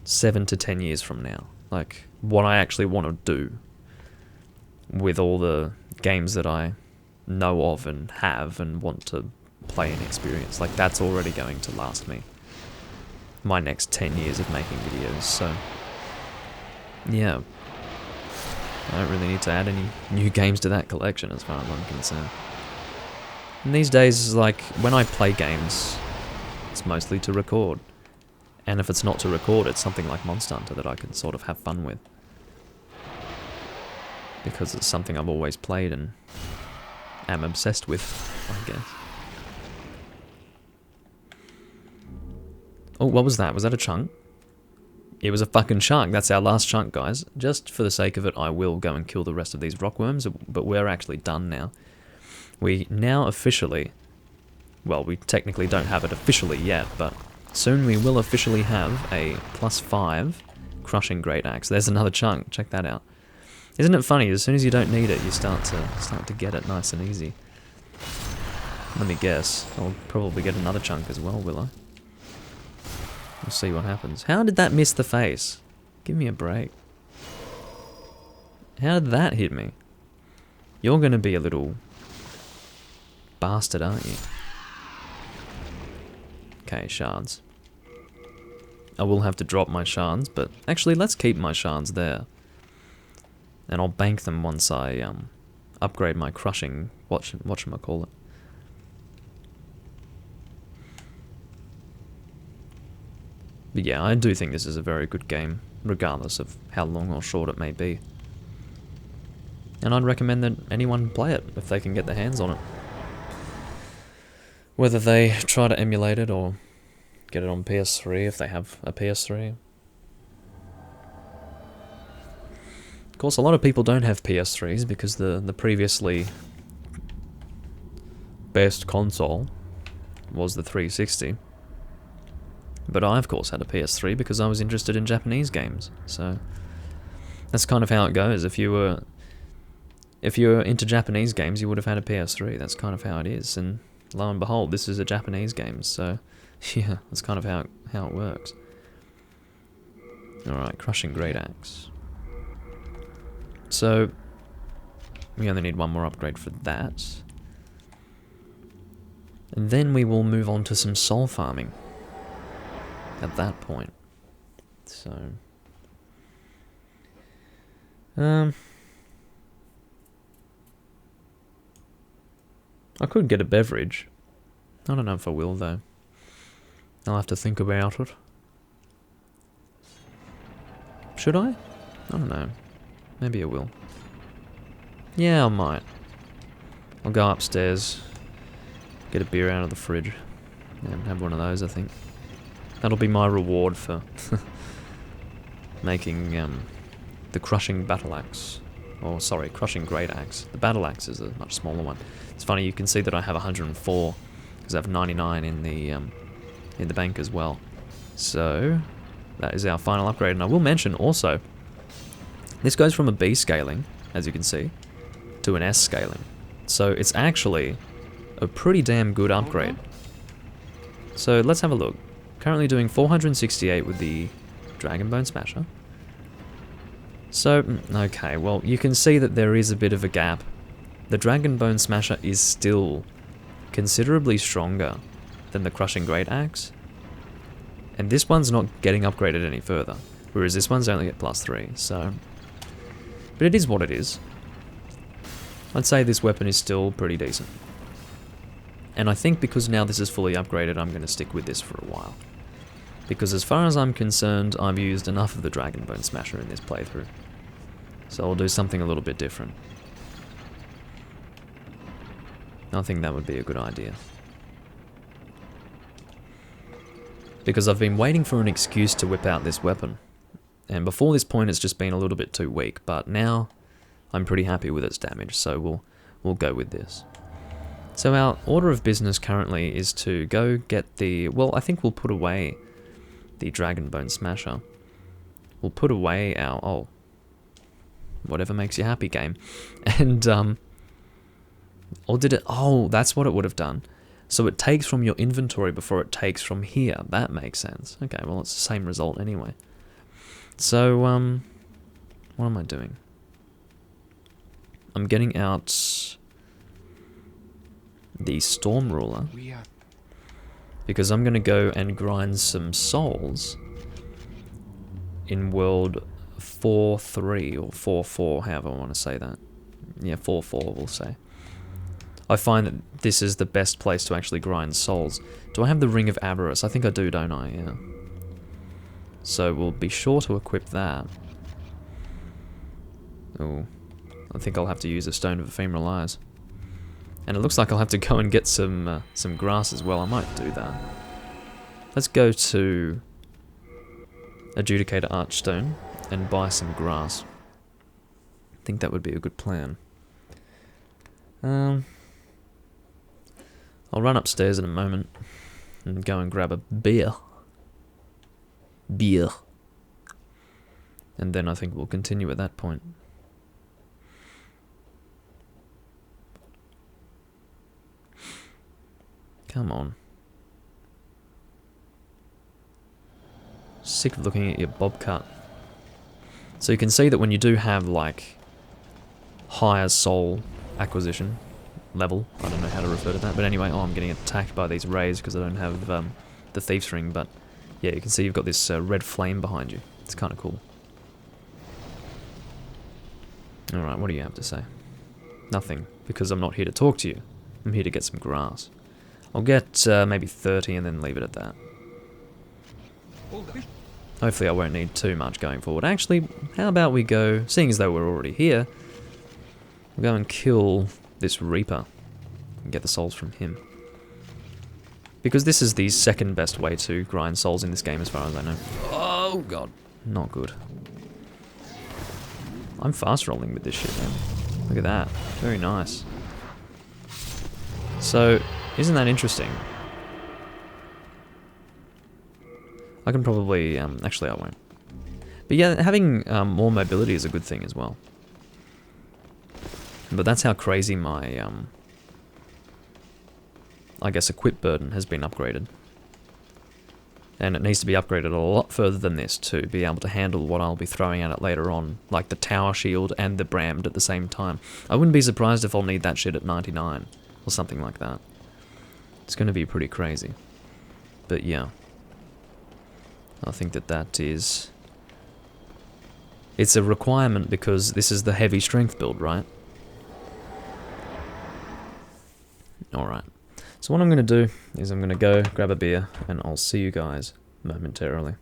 7 to 10 years from now. Like, what I actually want to do with all the games that I know of and have and want to play and experience. Like, that's already going to last me my next 10 years of making videos, so yeah. I don't really need to add any new games to that collection as far as I'm concerned. And these days, like, when I play games, it's mostly to record. And if it's not to record, it's something like Monster Hunter that I can sort of have fun with. Because it's something I've always played and am obsessed with, I guess. Oh, what was that? Was that a chunk? It was a fucking chunk. That's our last chunk, guys. Just for the sake of it, I will go and kill the rest of these rockworms, but we're actually done now. We now officially... Well, we technically don't have it officially yet, but soon we will officially have a +5 crushing great axe. There's another chunk. Check that out. Isn't it funny? As soon as you don't need it, you start to get it nice and easy. Let me guess. I'll probably get another chunk as well, will I? We'll see what happens. How did that miss the face? Give me a break. How did that hit me? You're going to be a little bastard, aren't you? Okay, shards. I will have to drop my shards, but actually let's keep my shards there. And I'll bank them once I upgrade my crushing, whatchamacallit. But yeah, I do think this is a very good game, regardless of how long or short it may be. And I'd recommend that anyone play it, if they can get their hands on it. Whether they try to emulate it, or get it on PS3 if they have a PS3. Of course, a lot of people don't have PS3s, because the previously best console was the 360. But I, of course, had a PS3 because I was interested in Japanese games. So that's kind of how it goes. If you were into Japanese games, you would have had a PS3. That's kind of how it is. And lo and behold, this is a Japanese game. So yeah, that's kind of how it works. All right, crushing great axe. So we only need one more upgrade for that. And then we will move on to some soul farming. At that point. So I could get a beverage. I don't know if I will though. I'll have to think about it. Should I? I don't know. Maybe I will. Yeah, I might. I'll go upstairs, get a beer out of the fridge, and have one of those, I think. That'll be my reward for making the crushing battle axe. Or sorry, crushing great axe. The battle axe is a much smaller one. It's funny, you can see that I have 104 because I have 99 in the bank as well. So that is our final upgrade. And I will mention also, this goes from a B scaling, as you can see, to an S scaling. So it's actually a pretty damn good upgrade. So let's have a look. Currently doing 468 with the Dragonbone Smasher. So, okay, well, you can see that there is a bit of a gap. The Dragonbone Smasher is still considerably stronger than the Crushing Great Axe. And this one's not getting upgraded any further, whereas this one's only at +3, so... But it is what it is. I'd say this weapon is still pretty decent. And I think because now this is fully upgraded, I'm going to stick with this for a while. Because as far as I'm concerned, I've used enough of the Dragonbone Smasher in this playthrough. So I'll do something a little bit different. I think that would be a good idea. Because I've been waiting for an excuse to whip out this weapon. And before this point it's just been a little bit too weak, but now I'm pretty happy with its damage, so we'll go with this. So our order of business currently is to go get the... Well, I think we'll put away the Dragonbone Smasher. We'll put away our... Oh. Whatever makes you happy, game. And, or did it... Oh, that's what it would have done. So it takes from your inventory before it takes from here. That makes sense. Okay, well, it's the same result anyway. So, what am I doing? I'm getting out the Storm Ruler. Because I'm going to go and grind some souls in world 4-3 or 4-4, however I want to say that. Yeah, 4-4 we'll say. I find that this is the best place to actually grind souls. Do I have the Ring of Avarice? I think I do, don't I? Yeah. So we'll be sure to equip that. Oh, I think I'll have to use a Stone of Ephemeral Eyes. And it looks like I'll have to go and get some grass as well. I might do that. Let's go to Adjudicator Archstone and buy some grass. I think that would be a good plan. I'll run upstairs in a moment and go and grab a beer. And then I think we'll continue at that point. Come on. Sick of looking at your bobcat. So you can see that when you do have, like, higher soul acquisition level, I don't know how to refer to that, but anyway, I'm getting attacked by these rays because I don't have the Thief's Ring, but yeah, you can see you've got this red flame behind you. It's kind of cool. Alright, what do you have to say? Nothing, because I'm not here to talk to you. I'm here to get some grass. I'll get maybe 30 and then leave it at that. Hopefully I won't need too much going forward. Actually, how about we go, seeing as though we're already here, we'll go and kill this Reaper and get the souls from him. Because this is the second best way to grind souls in this game as far as I know. Oh god, not good. I'm fast rolling with this shit, man. Look at that, very nice. So, isn't that interesting? I can probably, actually I won't. But yeah, having more mobility is a good thing as well. But that's how crazy my, I guess, equip burden has been upgraded. And it needs to be upgraded a lot further than this to be able to handle what I'll be throwing at it later on, like the tower shield and the Brammed at the same time. I wouldn't be surprised if I'll need that shit at 99, or something like that. It's going to be pretty crazy. But yeah. I think that is... It's a requirement because this is the heavy strength build, right? Alright. So what I'm going to do is I'm going to go grab a beer and I'll see you guys momentarily.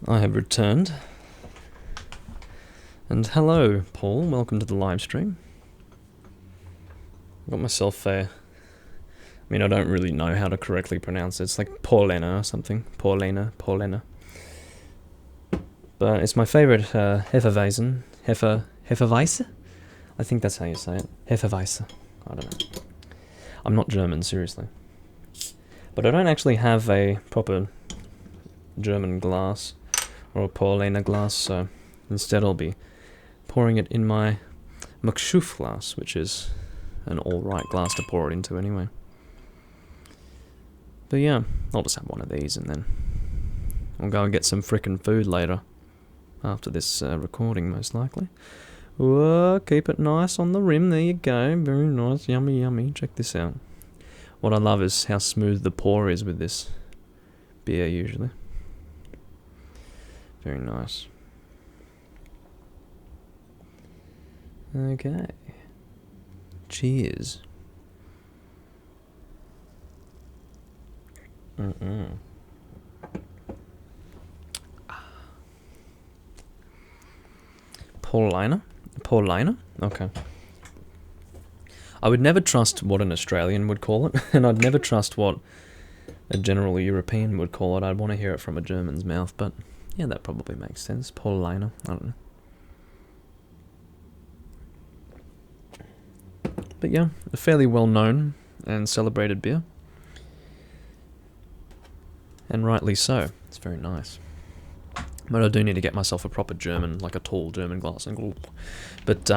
I have returned. And hello, Paul. Welcome to the live stream. Got myself a... I mean, I don't really know how to correctly pronounce it. It's like Paulena or something. Paulena. But it's my favourite Hefeweizen. Hefeweize? I think that's how you say it. Hefeweize. I don't know. I'm not German, seriously. But I don't actually have a proper German glass. Or a Paulena glass, so instead I'll be pouring it in my Makshuf glass, which is an alright glass to pour it into anyway. But yeah, I'll just have one of these and then I'll go and get some frickin' food later. After this recording, most likely. Whoa, keep it nice on the rim, there you go. Very nice, yummy, yummy. Check this out. What I love is how smooth the pour is with this beer usually. Very nice. Okay. Cheers. Paulina? Paulina? Okay. I would never trust what an Australian would call it, and I'd never trust what a general European would call it. I'd want to hear it from a German's mouth, but yeah, that probably makes sense. Paulina, I don't know. But yeah, a fairly well-known and celebrated beer. And rightly so. It's very nice. But I do need to get myself a proper German, like a tall German glass. But,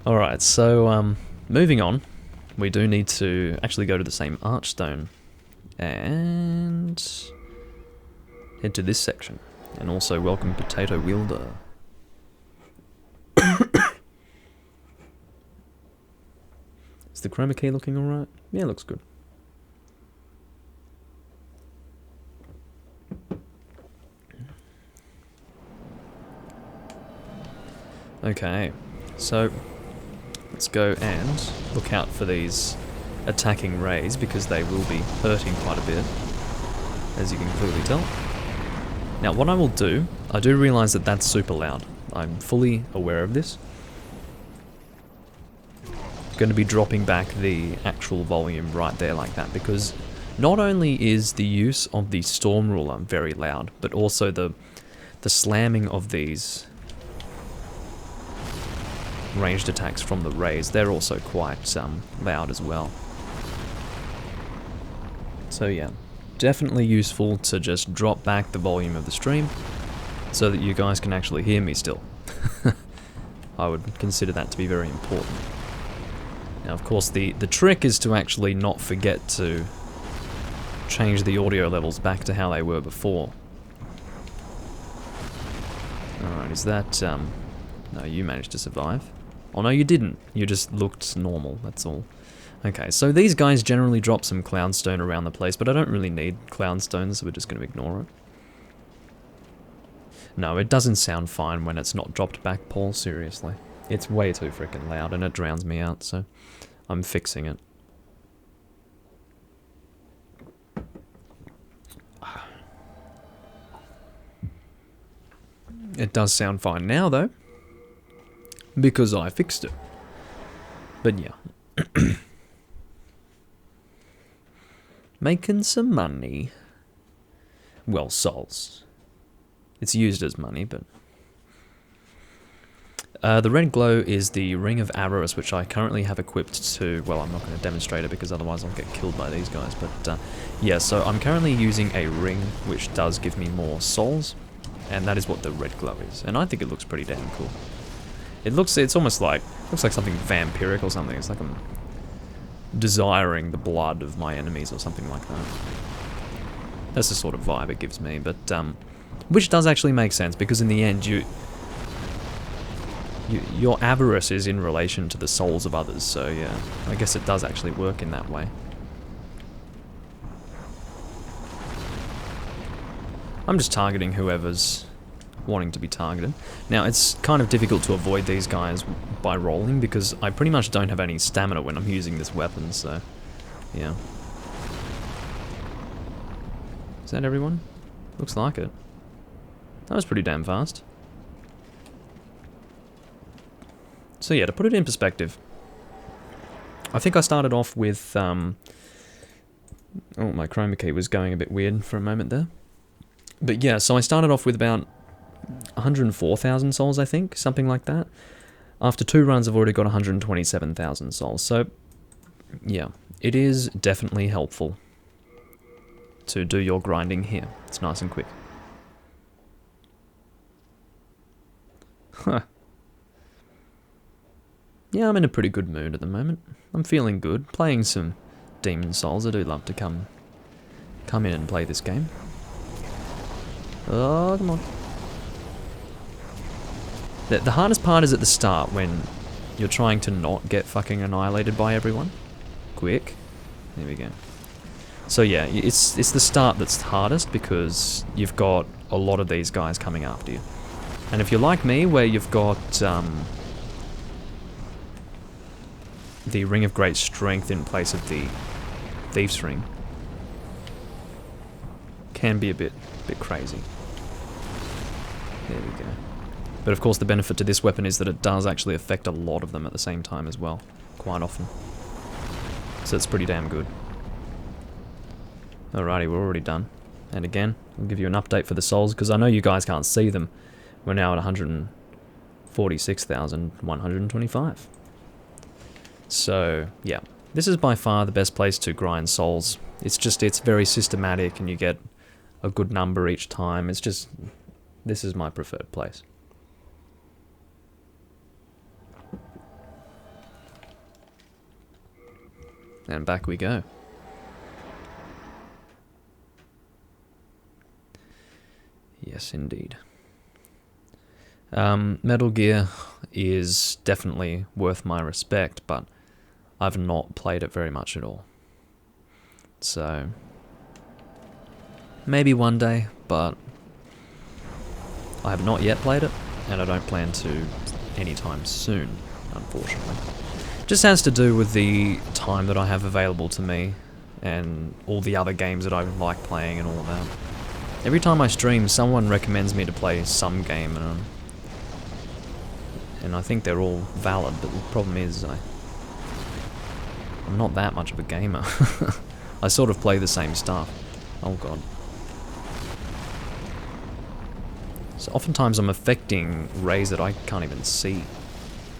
Alright, so, moving on. We do need to actually go to the same archstone. And head to this section. And also welcome Potato Wielder. Is the chroma key looking alright? Yeah, it looks good. Okay, so let's go and look out for these attacking rays because they will be hurting quite a bit, as you can clearly tell. Now what I will do, I do realise that that's super loud. I'm fully aware of this. Going to be dropping back the actual volume right there like that because not only is the use of the Storm Ruler very loud, but also the slamming of these ranged attacks from the rays, they're also quite loud as well. So yeah, definitely useful to just drop back the volume of the stream so that you guys can actually hear me still. I would consider that to be very important. Now of course the trick is to actually not forget to change the audio levels back to how they were before. Alright, is that... no, you managed to survive. Oh no, you didn't. You just looked normal, that's all. Okay, so these guys generally drop some cloudstone around the place, but I don't really need cloudstone, so we're just going to ignore it. No, it doesn't sound fine when it's not dropped back, Paul, seriously. It's way too freaking loud and it drowns me out, so I'm fixing it. It does sound fine now, though. Because I fixed it. But yeah. Making some money. Well, souls. It's used as money, but... the red glow is the Ring of Avarice, which I currently have equipped to... Well, I'm not going to demonstrate it because otherwise I'll get killed by these guys. But yeah, so I'm currently using a ring which does give me more souls. And that is what the red glow is. And I think it looks pretty damn cool. It's almost like, looks like something vampiric or something. It's like I'm desiring the blood of my enemies or something like that. That's the sort of vibe it gives me, but, which does actually make sense, because in the end, your avarice is in relation to the souls of others, so yeah, I guess it does actually work in that way. I'm just targeting whoever's wanting to be targeted. Now, it's kind of difficult to avoid these guys by rolling, because I pretty much don't have any stamina when I'm using this weapon, so yeah. Is that everyone? Looks like it. That was pretty damn fast. So yeah, to put it in perspective, I think I started off with, oh, my chroma key was going a bit weird for a moment there. But yeah, so I started off with about 104,000 souls, I think, something like that. After 2 runs, I've already got 127,000 souls, so yeah, it is definitely helpful to do your grinding here. It's nice and quick. Huh. Yeah, I'm in a pretty good mood at the moment. I'm feeling good, playing some Demon's Souls. I do love to come in and play this game. Oh, come on. The hardest part is at the start when you're trying to not get fucking annihilated by everyone. Quick. There we go. So yeah, it's the start that's hardest because you've got a lot of these guys coming after you. And if you're like me, where you've got the Ring of Great Strength in place of the Thief's Ring can be a bit crazy. There we go. But of course the benefit to this weapon is that it does actually affect a lot of them at the same time as well, quite often. So it's pretty damn good. Alrighty, we're already done. And again, I'll give you an update for the souls, because I know you guys can't see them. We're now at 146,125. So, yeah. This is by far the best place to grind souls. It's very systematic and you get a good number each time. This is my preferred place. And back we go. Yes, indeed. Metal Gear is definitely worth my respect, but I've not played it very much at all. So, maybe one day, but I have not yet played it, and I don't plan to anytime soon, unfortunately. Just has to do with the time that I have available to me, and all the other games that I like playing and all that. Every time I stream, someone recommends me to play some game, and I think they're all valid, but the problem is I'm not that much of a gamer. I sort of play the same stuff. Oh god. So oftentimes I'm affecting rays that I can't even see,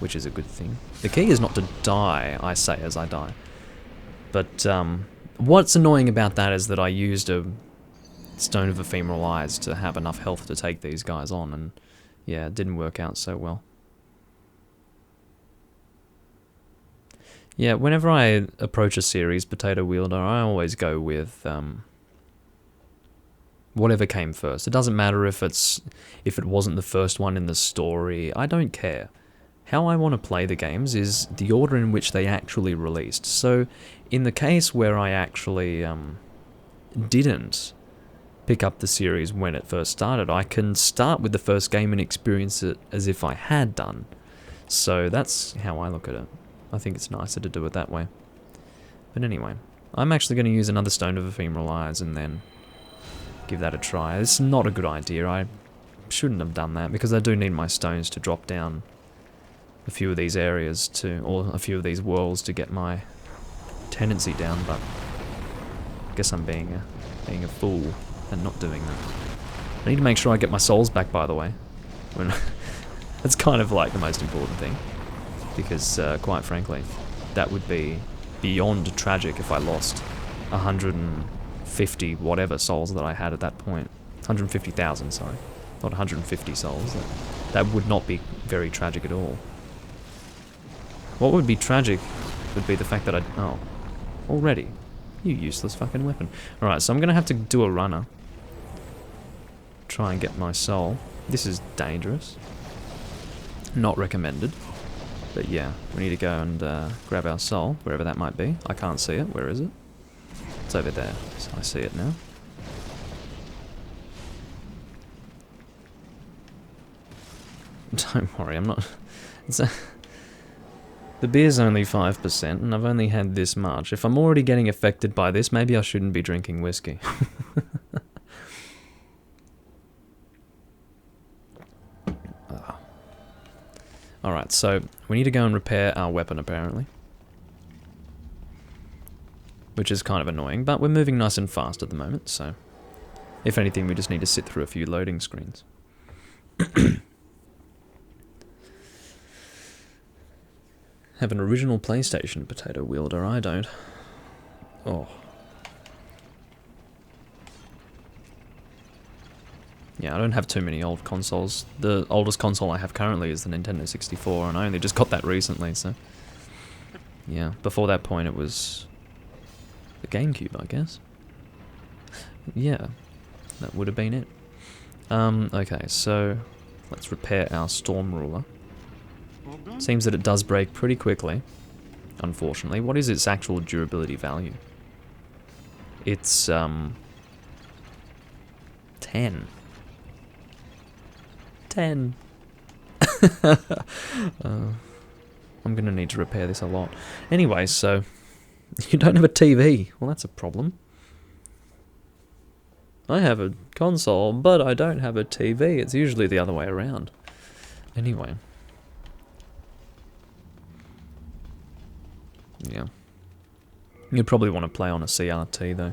which is a good thing. The key is not to die, I say as I die. But what's annoying about that is that I used a Stone of Ephemeral Eyes to have enough health to take these guys on, and yeah, it didn't work out so well. Yeah, whenever I approach a series, Potato Wielder, I always go with whatever came first. It doesn't matter if it wasn't the first one in the story. I don't care. How I want to play the games is the order in which they actually released. So, in the case where I actually didn't pick up the series when it first started, I can start with the first game and experience it as if I had done. So that's how I look at it. I think it's nicer to do it that way. But anyway, I'm actually going to use another Stone of Ephemeral Eyes and then give that a try. It's not a good idea. I shouldn't have done that because I do need my stones to drop down a few of these areas or a few of these worlds to get my tendency down, but I guess I'm being a fool and not doing that. I need to make sure I get my souls back, by the way. That's kind of like the most important thing. Because, quite frankly, that would be beyond tragic if I lost 150 whatever souls that I had at that point. 150,000, sorry. Not 150 souls. That would not be very tragic at all. What would be tragic would be the fact that oh, already. You useless fucking weapon. Alright, so I'm going to have to do a runner. Try and get my soul. This is dangerous. Not recommended. But yeah, we need to go and grab our soul, wherever that might be. I can't see it. Where is it? It's over there. So I see it now. Don't worry, I'm not... The beer's only 5%, and I've only had this much. If I'm already getting affected by this, maybe I shouldn't be drinking whiskey. Alright, so we need to go and repair our weapon, apparently. Which is kind of annoying, but we're moving nice and fast at the moment, so... If anything, we just need to sit through a few loading screens. Have an original PlayStation, Potato Wielder. I don't. Oh. Yeah, I don't have too many old consoles. The oldest console I have currently is the Nintendo 64, and I only just got that recently, so... Yeah, before that point it was... the GameCube, I guess. Yeah, that would have been it. Okay, so... let's repair our Storm Ruler. Seems that it does break pretty quickly, unfortunately. What is its actual durability value? It's, 10. 10. I'm going to need to repair this a lot. Anyway, so you don't have a TV. Well, that's a problem. I have a console, but I don't have a TV. It's usually the other way around. Anyway. Yeah. You'd probably want to play on a CRT, though.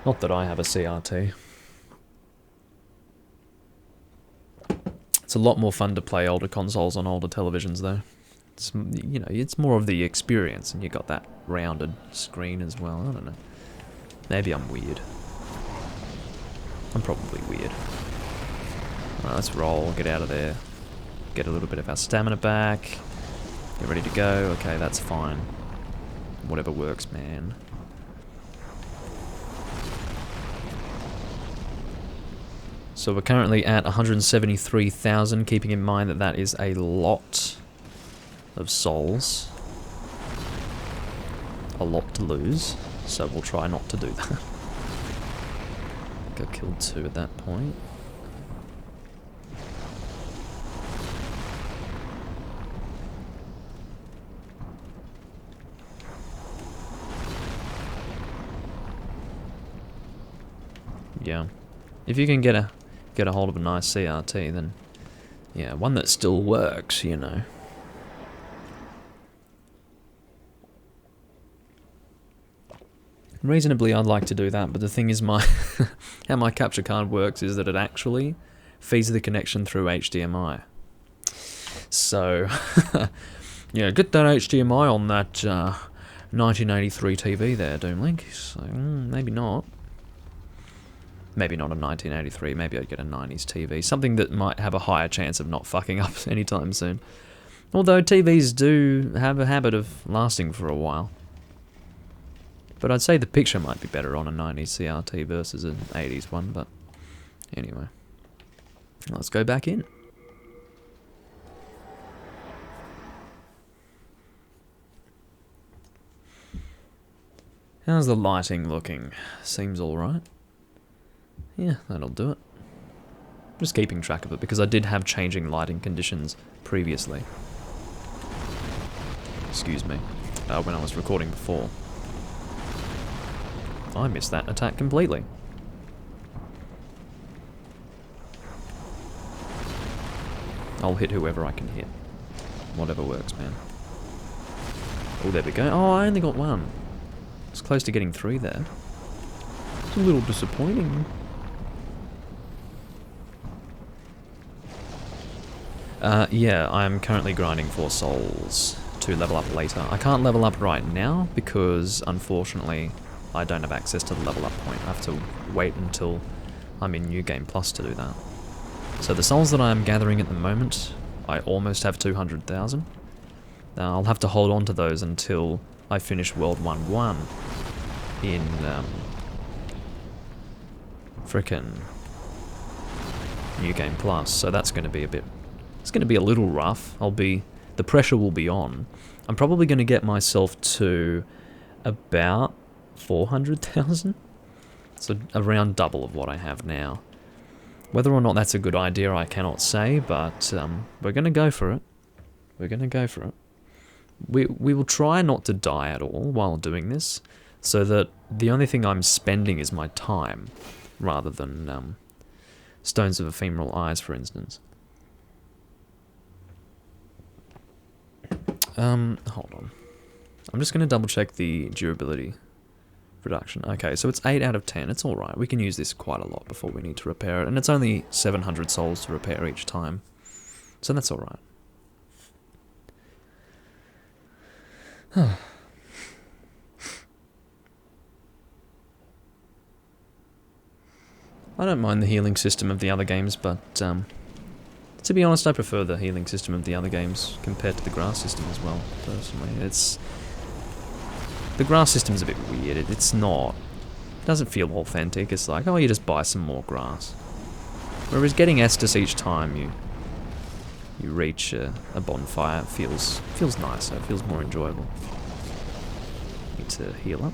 Not that I have a CRT. It's a lot more fun to play older consoles on older televisions, though. It's, you know, it's more of the experience, and you got that rounded screen as well. I don't know. Maybe I'm weird. I'm probably weird. Alright, let's roll, get out of there. Get a little bit of our stamina back. Get ready to go. Okay, that's fine. Whatever works, man. So we're currently at 173,000, keeping in mind that that is a lot of souls. A lot to lose, so we'll try not to do that. Got killed 2 at that point. Yeah. If you can get a hold of a nice CRT, then yeah, one that still works, you know. Reasonably, I'd like to do that, but the thing is, my how my capture card works is that it actually feeds the connection through HDMI. So, yeah, get that HDMI on that 1983 TV there, Doomlink. So, maybe not. Maybe not a 1983, maybe I'd get a 90s TV. Something that might have a higher chance of not fucking up anytime soon. Although TVs do have a habit of lasting for a while. But I'd say the picture might be better on a 90s CRT versus an 80s one, but anyway. Let's go back in. How's the lighting looking? Seems alright. Yeah, that'll do it. Just keeping track of it, because I did have changing lighting conditions previously. Excuse me. When I was recording before. I missed that attack completely. I'll hit whoever I can hit. Whatever works, man. Oh, there we go. Oh, I only got 1. It's close to getting 3 there. It's a little disappointing. Yeah, I'm currently grinding for souls to level up later. I can't level up right now because, unfortunately, I don't have access to the level up point. I have to wait until I'm in New Game Plus to do that. So the souls that I'm gathering at the moment, I almost have 200,000. Now I'll have to hold on to those until I finish World 1-1 in frickin' New Game Plus. So that's going to be a bit. It's going to be a little rough. The pressure will be on. I'm probably going to get myself to about 400,000. So around double of what I have now. Whether or not that's a good idea, I cannot say, but we're going to go for it. We're going to go for it. We will try not to die at all while doing this, so that the only thing I'm spending is my time, rather than Stones of Ephemeral Eyes, for instance. Hold on. I'm just going to double check the durability reduction. Okay, so it's 8 out of 10. It's alright. We can use this quite a lot before we need to repair it. And it's only 700 souls to repair each time. So that's alright. I don't mind the healing system of the other games, but to be honest, I prefer the healing system of the other games compared to the grass system as well, personally. The grass system's a bit weird. It doesn't feel authentic. It's like, oh, you just buy some more grass. Whereas getting Estus each time you reach a bonfire feels nicer. It feels more enjoyable. Need to heal up.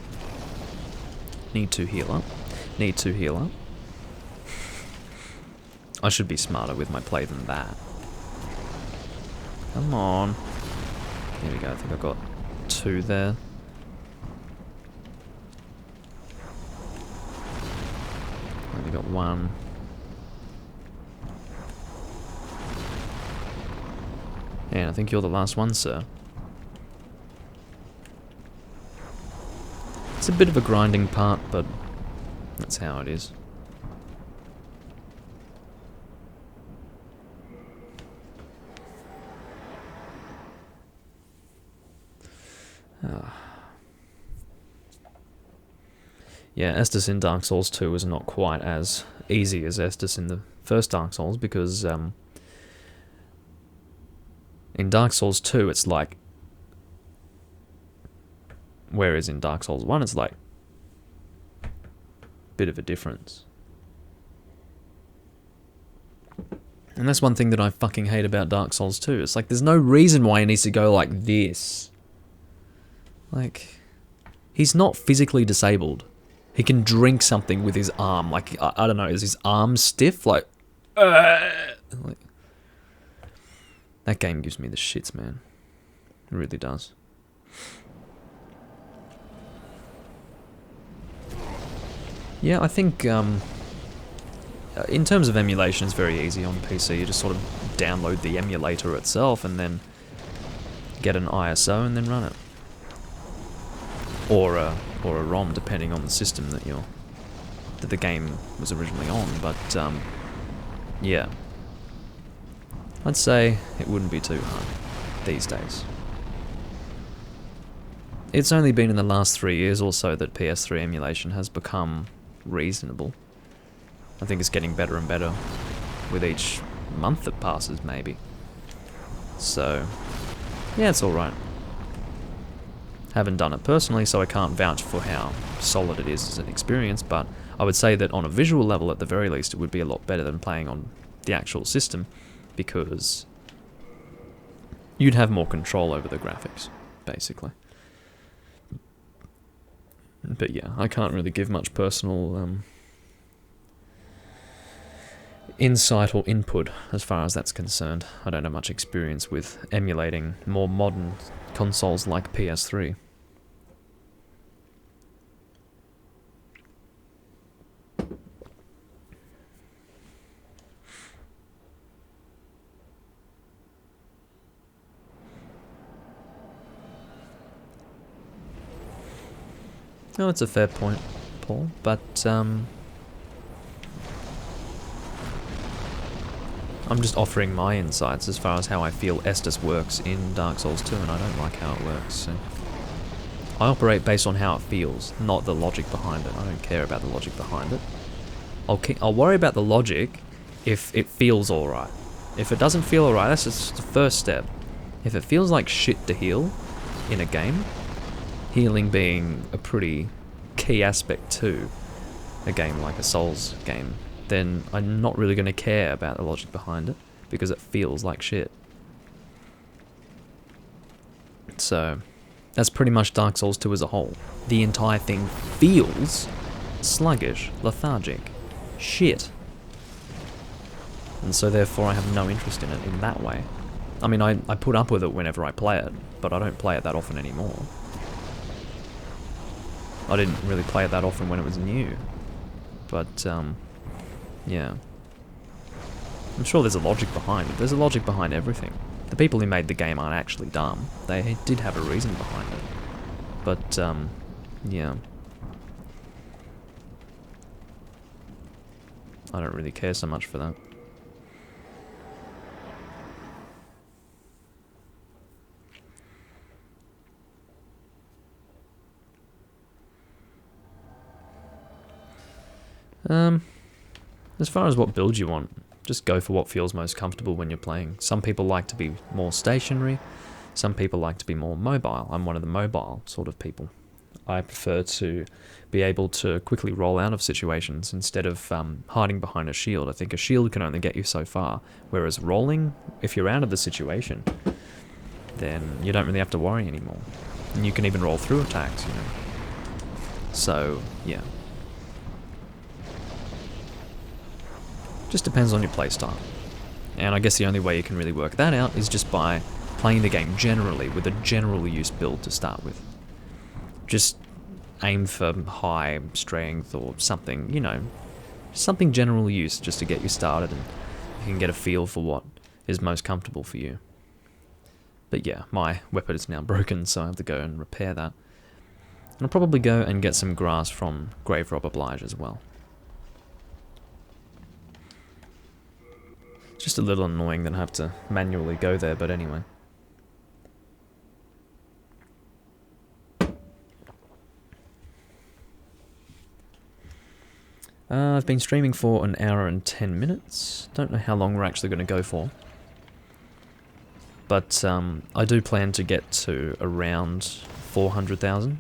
Need to heal up. Need to heal up. I should be smarter with my play than that. Come on. There we go, I think I've got 2 there. Only got 1. And I think you're the last one, sir. It's a bit of a grinding part, but that's how it is. Yeah, Estus in Dark Souls 2 is not quite as easy as Estus in the first Dark Souls, because in Dark Souls 2 it's like, whereas in Dark Souls 1 it's like bit of a difference. And that's one thing that I fucking hate about Dark Souls 2. It's like there's no reason why he needs to go like this. Like, he's not physically disabled. He can drink something with his arm. Like, I don't know, is his arm stiff? Like, that game gives me the shits, man. It really does. Yeah, I think, in terms of emulation, it's very easy on PC. You just sort of download the emulator itself and then get an ISO and then run it. Or a ROM, depending on the system that the game was originally on. But yeah, I'd say it wouldn't be too hard these days. It's only been in the last 3 years or so that PS3 emulation has become reasonable. I think it's getting better and better with each month that passes, maybe. So yeah, it's alright. Haven't done it personally, so I can't vouch for how solid it is as an experience, but I would say that on a visual level, at the very least, it would be a lot better than playing on the actual system, because you'd have more control over the graphics, basically. But yeah, I can't really give much personal insight or input as far as that's concerned. I don't have much experience with emulating more modern consoles like PS3. No, it's a fair point, Paul, but I'm just offering my insights as far as how I feel Estus works in Dark Souls 2, and I don't like how it works. So I operate based on how it feels, not the logic behind it. I don't care about the logic behind it. I'll worry about the logic if it feels alright. If it doesn't feel alright, that's just the first step. If it feels like shit to heal in a game, healing being a pretty key aspect to a game like a Souls game, then I'm not really going to care about the logic behind it, because it feels like shit. So that's pretty much Dark Souls 2 as a whole. The entire thing feels sluggish, lethargic, shit. And so therefore I have no interest in it in that way. I mean, I put up with it whenever I play it, but I don't play it that often anymore. I didn't really play it that often when it was new. But, yeah. I'm sure there's a logic behind it. There's a logic behind everything. The people who made the game aren't actually dumb. They did have a reason behind it. But, yeah. I don't really care so much for that. As far as what build you want, just go for what feels most comfortable when you're playing. Some people like to be more stationary, some people like to be more mobile. I'm one of the mobile sort of people. I prefer to be able to quickly roll out of situations instead of hiding behind a shield. I think a shield can only get you so far, whereas rolling, if you're out of the situation, then you don't really have to worry anymore. And you can even roll through attacks, you know. So, yeah. Just depends on your playstyle. And I guess the only way you can really work that out is just by playing the game generally with a general use build to start with. Just aim for high strength or something, you know, something general use just to get you started and you can get a feel for what is most comfortable for you. But yeah, my weapon is now broken, so I have to go and repair that. And I'll probably go and get some grass from Grave Robber Blige as well. It's just a little annoying that I have to manually go there, but anyway. I've been streaming for an hour and 10 minutes. Don't know how long we're actually going to go for. But I do plan to get to around 400,000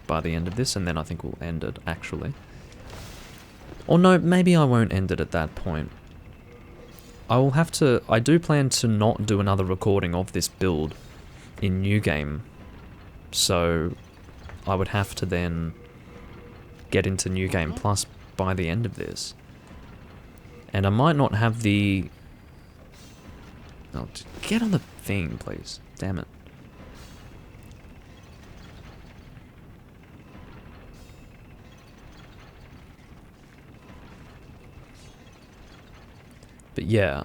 by the end of this, and then I think we'll end it, actually. Or no, maybe I won't end it at that point. I do plan to not do another recording of this build in New Game, so I would have to then get into New Game Plus by the end of this. And I might not have the... Oh, get on the thing, please. Damn it. But yeah,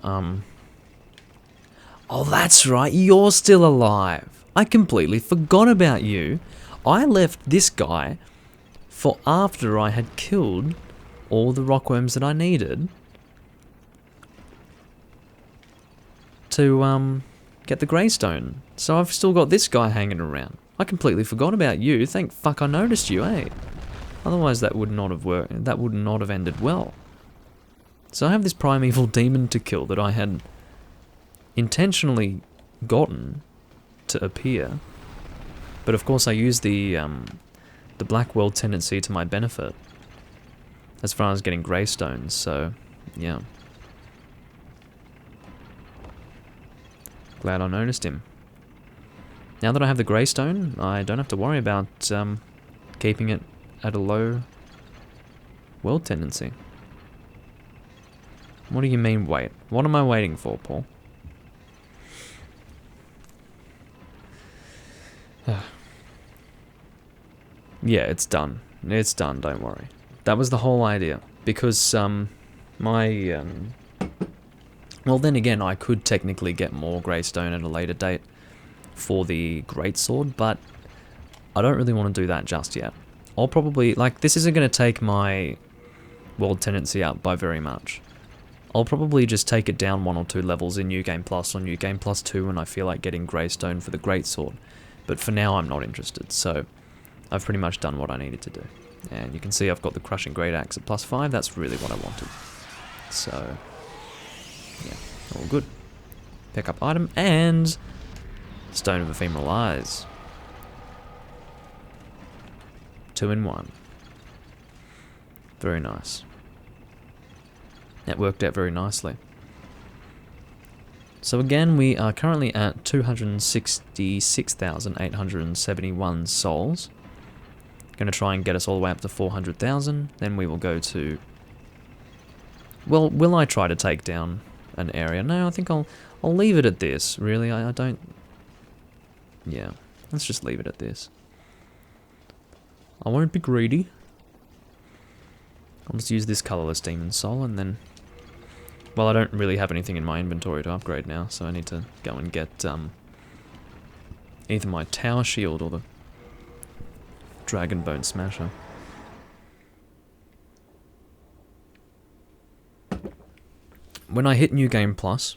oh, that's right, you're still alive. I completely forgot about you. I left this guy for after I had killed all the rockworms that I needed to get the greystone. So I've still got this guy hanging around. I completely forgot about you. Thank fuck I noticed you, eh? Otherwise that would not have worked. That would not have ended well. So I have this primeval demon to kill that I had intentionally gotten to appear. But of course I used the Black World tendency to my benefit as far as getting greystones, so yeah. Glad I noticed him. Now that I have the greystone, I don't have to worry about keeping it at a low world tendency. What do you mean wait? What am I waiting for, Paul? Yeah, it's done. It's done, don't worry. That was the whole idea. Because, well then again, I could technically get more greystone at a later date for the greatsword, but I don't really want to do that just yet. I'll probably, like, this isn't going to take my world tendency up by very much. I'll probably just take it down 1 or 2 levels in New Game Plus or New Game Plus 2 when I feel like getting greystone for the greatsword. But for now, I'm not interested, so I've pretty much done what I needed to do. And you can see I've got the Crushing Great Axe at +5, that's really what I wanted. So, yeah, all good. Pick up item, and Stone of Ephemeral Eyes. 2 in 1. Very nice. That worked out very nicely. So again, we are currently at 266,871 souls. Going to try and get us all the way up to 400,000. Then we will go to... Well, will I try to take down an area? No, I think I'll leave it at this, really. I don't... Yeah, let's just leave it at this. I won't be greedy. I'll just use this colourless demon soul and then... Well, I don't really have anything in my inventory to upgrade now, so I need to go and get either my tower shield or the dragon bone smasher. When I hit New Game Plus,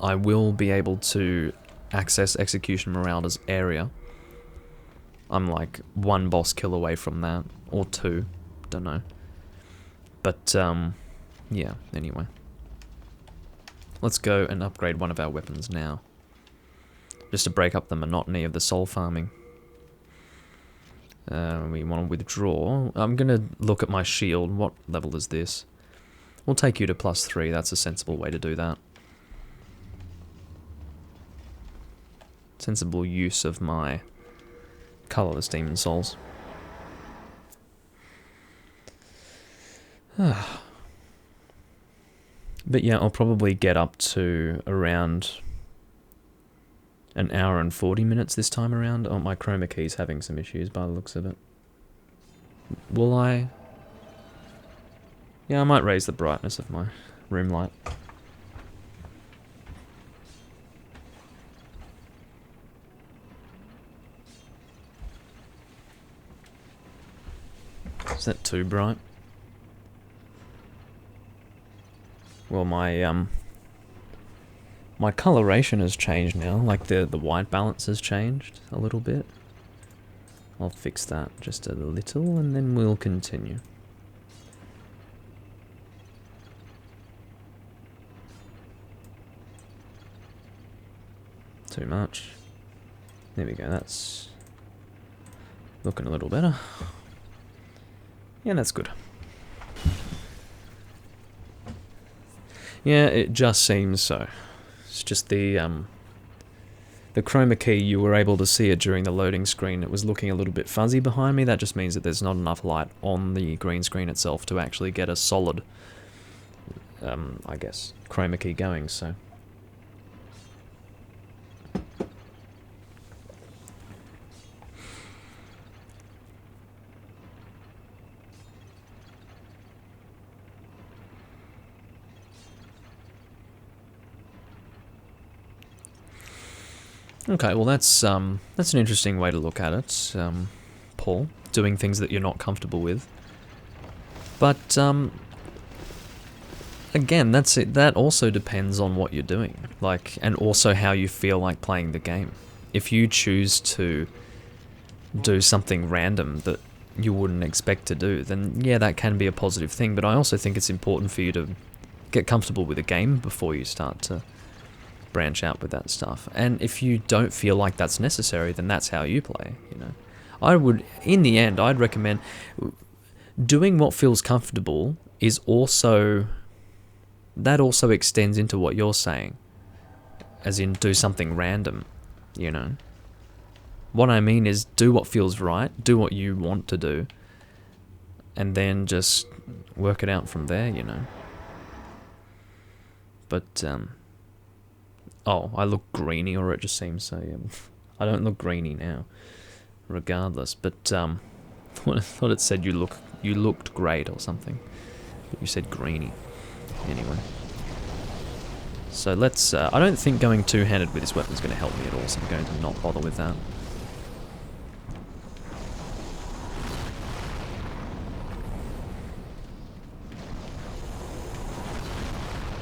I will be able to access Execution Meralda's area. I'm like 1 boss kill away from that, or 2, don't know. But, yeah, anyway. Let's go and upgrade one of our weapons now. Just to break up the monotony of the soul farming. We want to withdraw. I'm going to look at my shield. What level is this? We'll take you to +3. That's a sensible way to do that. Sensible use of my colourless demon souls. But yeah, I'll probably get up to around An hour and 40 minutes this time around. Oh, my chroma key's having some issues by the looks of it. Will I? Yeah, I might raise the brightness of my room light. Is that too bright? Well, my coloration has changed now. Like the white balance has changed a little bit. I'll fix that just a little, and then we'll continue. Too much. There we go. That's looking a little better. Yeah, that's good. Yeah, it just seems so. It's just the chroma key, you were able to see it during the loading screen. It was looking a little bit fuzzy behind me. That just means that there's not enough light on the green screen itself to actually get a solid, I guess, chroma key going, so... Okay, well that's an interesting way to look at it, Paul. Doing things that you're not comfortable with. But, again, that's it. That also depends on what you're doing. Like, and also how you feel like playing the game. If you choose to do something random that you wouldn't expect to do, then yeah, that can be a positive thing. But I also think it's important for you to get comfortable with a game before you start to branch out with that stuff. And if you don't feel like that's necessary, then that's how you play, you know. I would, in the end, I'd recommend doing what feels comfortable is also, that also extends into what you're saying, as in do something random, you know. What I mean is do what feels right, do what you want to do, and then just work it out from there, you know. But, oh, I look greeny, or it just seems so. I don't look greeny now, regardless. But I thought it said you looked great or something. But you said greeny. Anyway, so let's. I don't think going two-handed with this weapon is going to help me at all, so I'm going to not bother with that.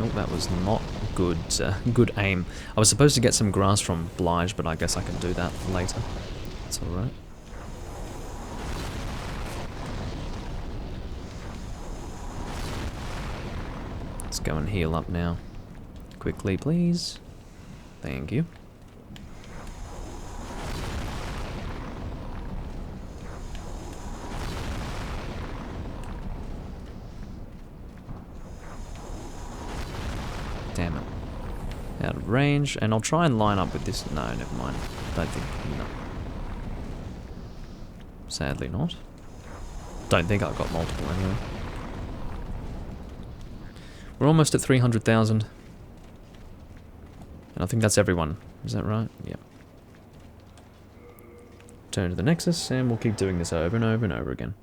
Oh, that was not good. Good aim. I was supposed to get some grass from Blige, but I guess I can do that later. It's alright. Let's go and heal up now. Quickly, please. Thank you. Damn it. Out of range, and I'll try and line up with this. No, never mind. Don't think. No. Sadly not. Don't think I've got multiple anyway. We're almost at 300,000. And I think that's everyone. Is that right? Yeah. Turn to the Nexus, and we'll keep doing this over and over and over again.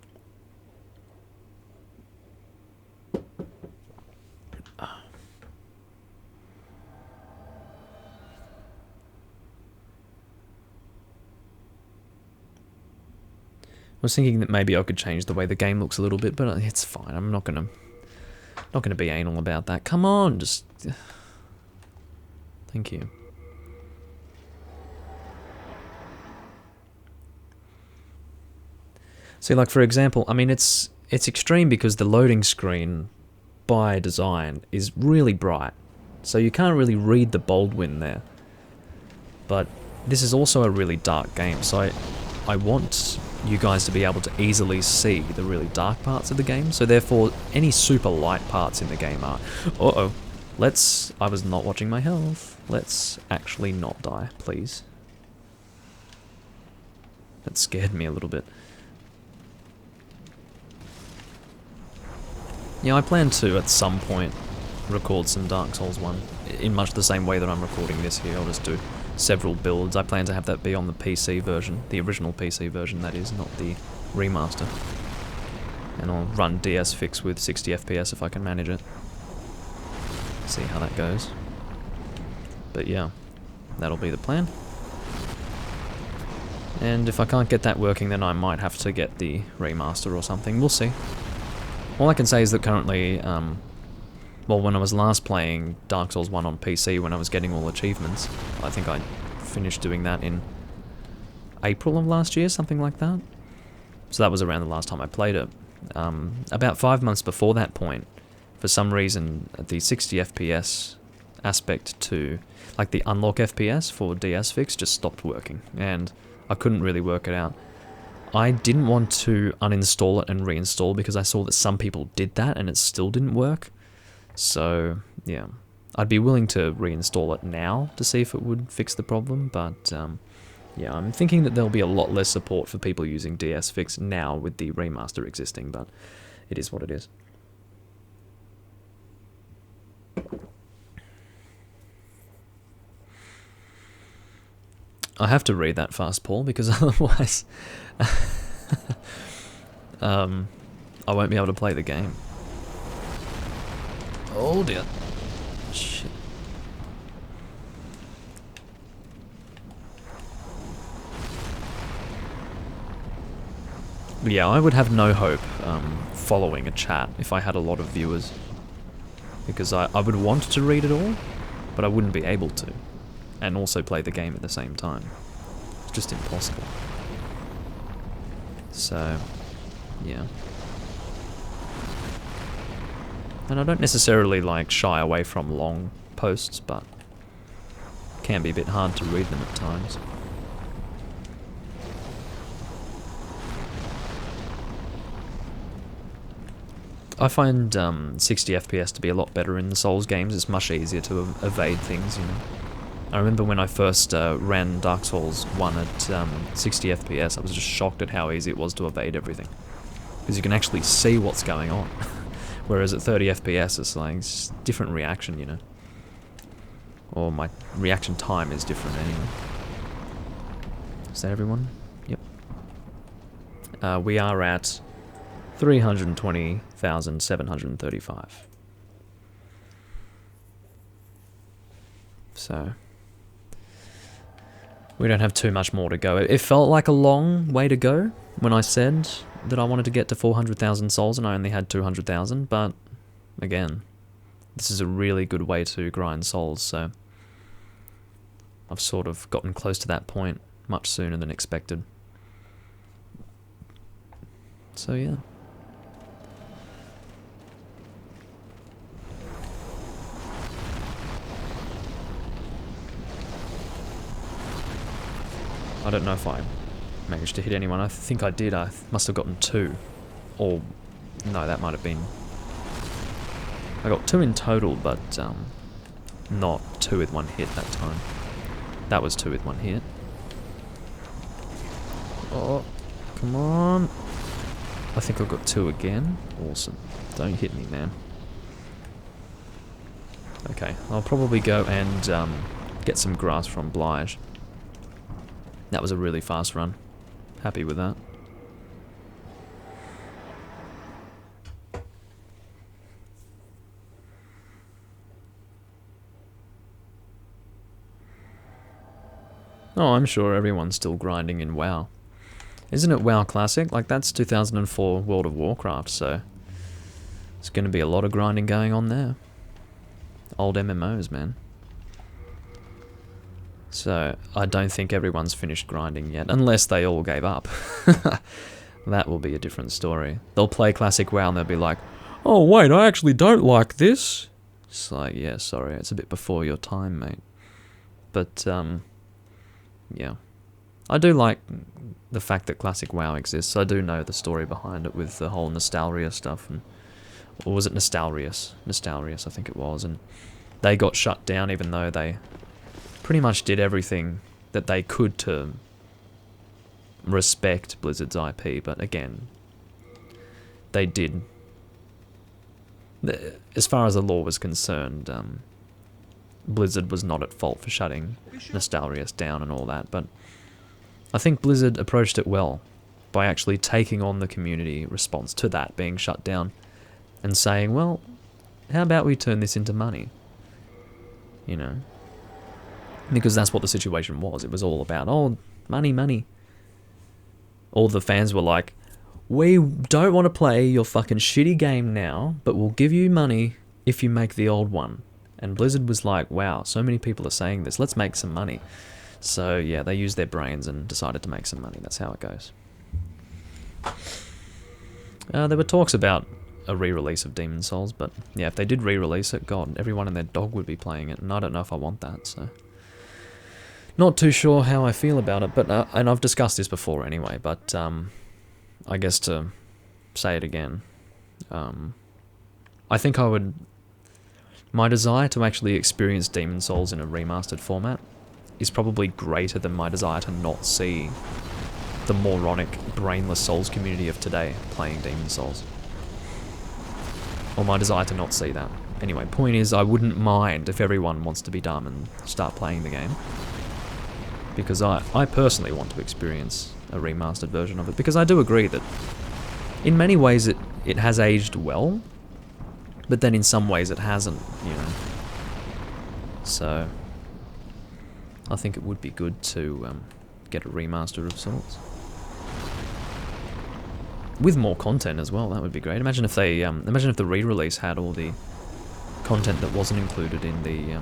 I was thinking that maybe I could change the way the game looks a little bit, but it's fine. I'm not gonna be anal about that. Come on, just... Thank you. See, like for example, I mean it's extreme because the loading screen, by design, is really bright. So you can't really read the Baldwin there. But this is also a really dark game, so I want you guys to be able to easily see the really dark parts of the game, so therefore any super light parts in the game are... Uh-oh. I was not watching my health. Let's actually not die, please. That scared me a little bit. Yeah, I plan to, at some point, record some Dark Souls 1. In much the same way that I'm recording this here, I'll just do several builds. I plan to have that be on the PC version, the original PC version that is, not the remaster. And I'll run DSFix with 60 FPS if I can manage it. See how that goes. But yeah, that'll be the plan. And if I can't get that working, then I might have to get the remaster or something. We'll see. All I can say is that currently, well, when I was last playing Dark Souls 1 on PC, when I was getting all achievements, I think I finished doing that in April of last year, something like that. So that was around the last time I played it. About 5 months before that point, for some reason, the 60 FPS aspect to, like the unlock FPS for DSFix just stopped working, and I couldn't really work it out. I didn't want to uninstall it and reinstall because I saw that some people did that and it still didn't work. So, yeah. I'd be willing to reinstall it now to see if it would fix the problem, but yeah, I'm thinking that there'll be a lot less support for people using DSFix now with the remaster existing, but it is what it is. I have to read that fast, Paul, because otherwise I won't be able to play the game. Oh dear. Shit. But yeah, I would have no hope following a chat if I had a lot of viewers. Because I would want to read it all, but I wouldn't be able to. And also play the game at the same time. It's just impossible. So, yeah. And I don't necessarily like shy away from long posts, but it can be a bit hard to read them at times. I find 60 FPS to be a lot better in the Souls games. It's much easier to evade things, you know. I remember when I first ran Dark Souls 1 at 60 FPS, I was just shocked at how easy it was to evade everything. Because you can actually see what's going on. Whereas at 30 FPS, it's like it's different reaction, you know. Or my reaction time is different anyway. Is that everyone? Yep. We are at 320,735. So we don't have too much more to go. It felt like a long way to go when I said that I wanted to get to 400,000 souls and I only had 200,000, but again, this is a really good way to grind souls, so I've sort of gotten close to that point much sooner than expected. So yeah. I don't know if I managed to hit anyone. I think I did. I must have gotten 2. Or, no, that might have been... I got 2 in total, but not 2 with 1 hit that time. That was 2 with 1 hit. Oh, come on. I think I got 2 again. Awesome. Don't hit me, man. Okay, I'll probably go and get some grass from Blige. That was a really fast run. Happy with that. Oh, I'm sure everyone's still grinding in WoW. Isn't it WoW Classic? Like, that's 2004 World of Warcraft, so there's going to be a lot of grinding going on there. Old MMOs, man. So, I don't think everyone's finished grinding yet, unless they all gave up. That will be a different story. They'll play Classic WoW and they'll be like, oh wait, I actually don't like this. It's like, yeah, sorry, it's a bit before your time, mate. But, yeah. I do like the fact that Classic WoW exists. I do know the story behind it with the whole Nostalria stuff. Or was it Nostalrius? Nostalrius, I think it was. And they got shut down even though they pretty much did everything that they could to respect Blizzard's IP, but again, they did. As far as the law was concerned, Blizzard was not at fault for shutting Nostalrius down and all that, but I think Blizzard approached it well by actually taking on the community response to that being shut down and saying, well, how about we turn this into money? You know? Because that's what the situation was. It was all about, oh, money, money. All the fans were like, we don't want to play your fucking shitty game now, but we'll give you money if you make the old one. And Blizzard was like, wow, so many people are saying this, let's make some money. So yeah, they used their brains and decided to make some money. That's how it goes. There were talks about a re-release of Demon's Souls, but yeah, if they did re-release it, god, everyone and their dog would be playing it, and I don't know if I want that, so... Not too sure how I feel about it, but and I've discussed this before anyway, but I guess to say it again, I think I would... My desire to actually experience Demon's Souls in a remastered format is probably greater than my desire to not see the moronic, brainless Souls community of today playing Demon's Souls. Or my desire to not see that. Anyway, point is, I wouldn't mind if everyone wants to be dumb and start playing the game. Because I personally want to experience a remastered version of it. Because I do agree that in many ways it has aged well, but then in some ways it hasn't, you know. So, I think it would be good to get a remaster of sorts. With more content as well, that would be great. Imagine if they, imagine if the re-release had all the content that wasn't included in the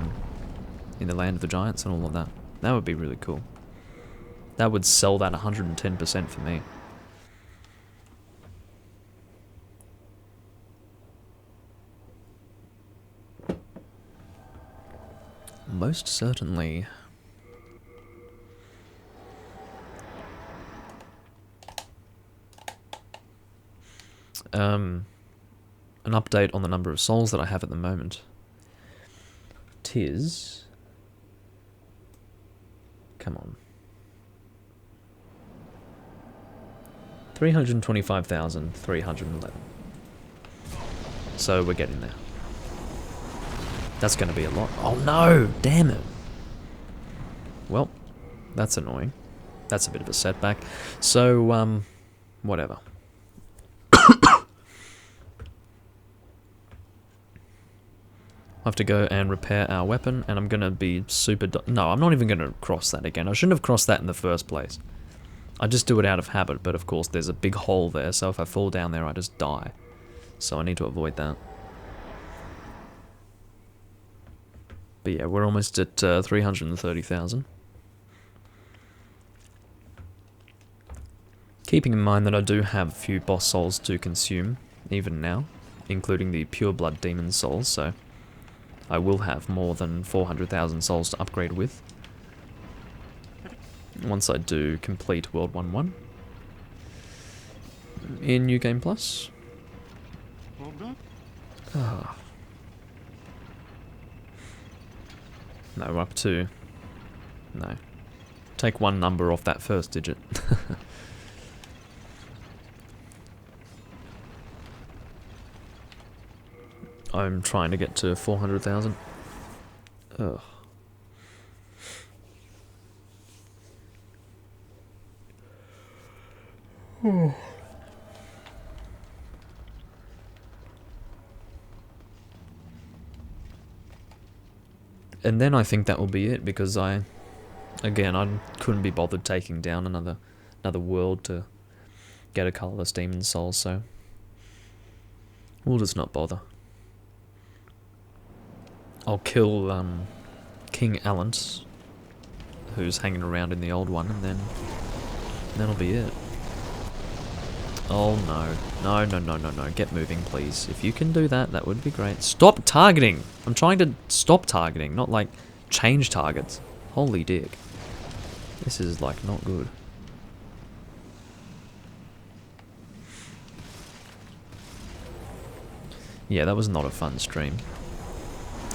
Land of the Giants and all of that. That would be really cool. That would sell that 110% for me. Most certainly. An update on the number of souls that I have at the moment. Tis... Come on. 325,311. So we're getting there. That's going to be a lot. Oh no! Damn it! Well, that's annoying. That's a bit of a setback. So, whatever. I have to go and repair our weapon, and I'm going to be super... No, I'm not even going to cross that again. I shouldn't have crossed that in the first place. I just do it out of habit, but of course there's a big hole there, so if I fall down there I just die. So I need to avoid that. But yeah, we're almost at 330,000. Keeping in mind that I do have a few boss souls to consume, even now, including the Pure Blood Demon souls, so I will have more than 400,000 souls to upgrade with. Once I do complete World 1-1 in New Game Plus. Oh. No, we're up to... No. Take one number off that first digit. I'm trying to get to 400,000. Ugh. And then I think that will be it, because I couldn't be bothered taking down another world to get a colourless demon soul, so we'll just not bother. I'll kill King Allant, who's hanging around in the old one, and then that'll be it. Oh no. No, no, no, no, no. Get moving, please. If you can do that, that would be great. Stop targeting! I'm trying to stop targeting, not like change targets. Holy dick. This is like not good. Yeah, that was not a fun stream.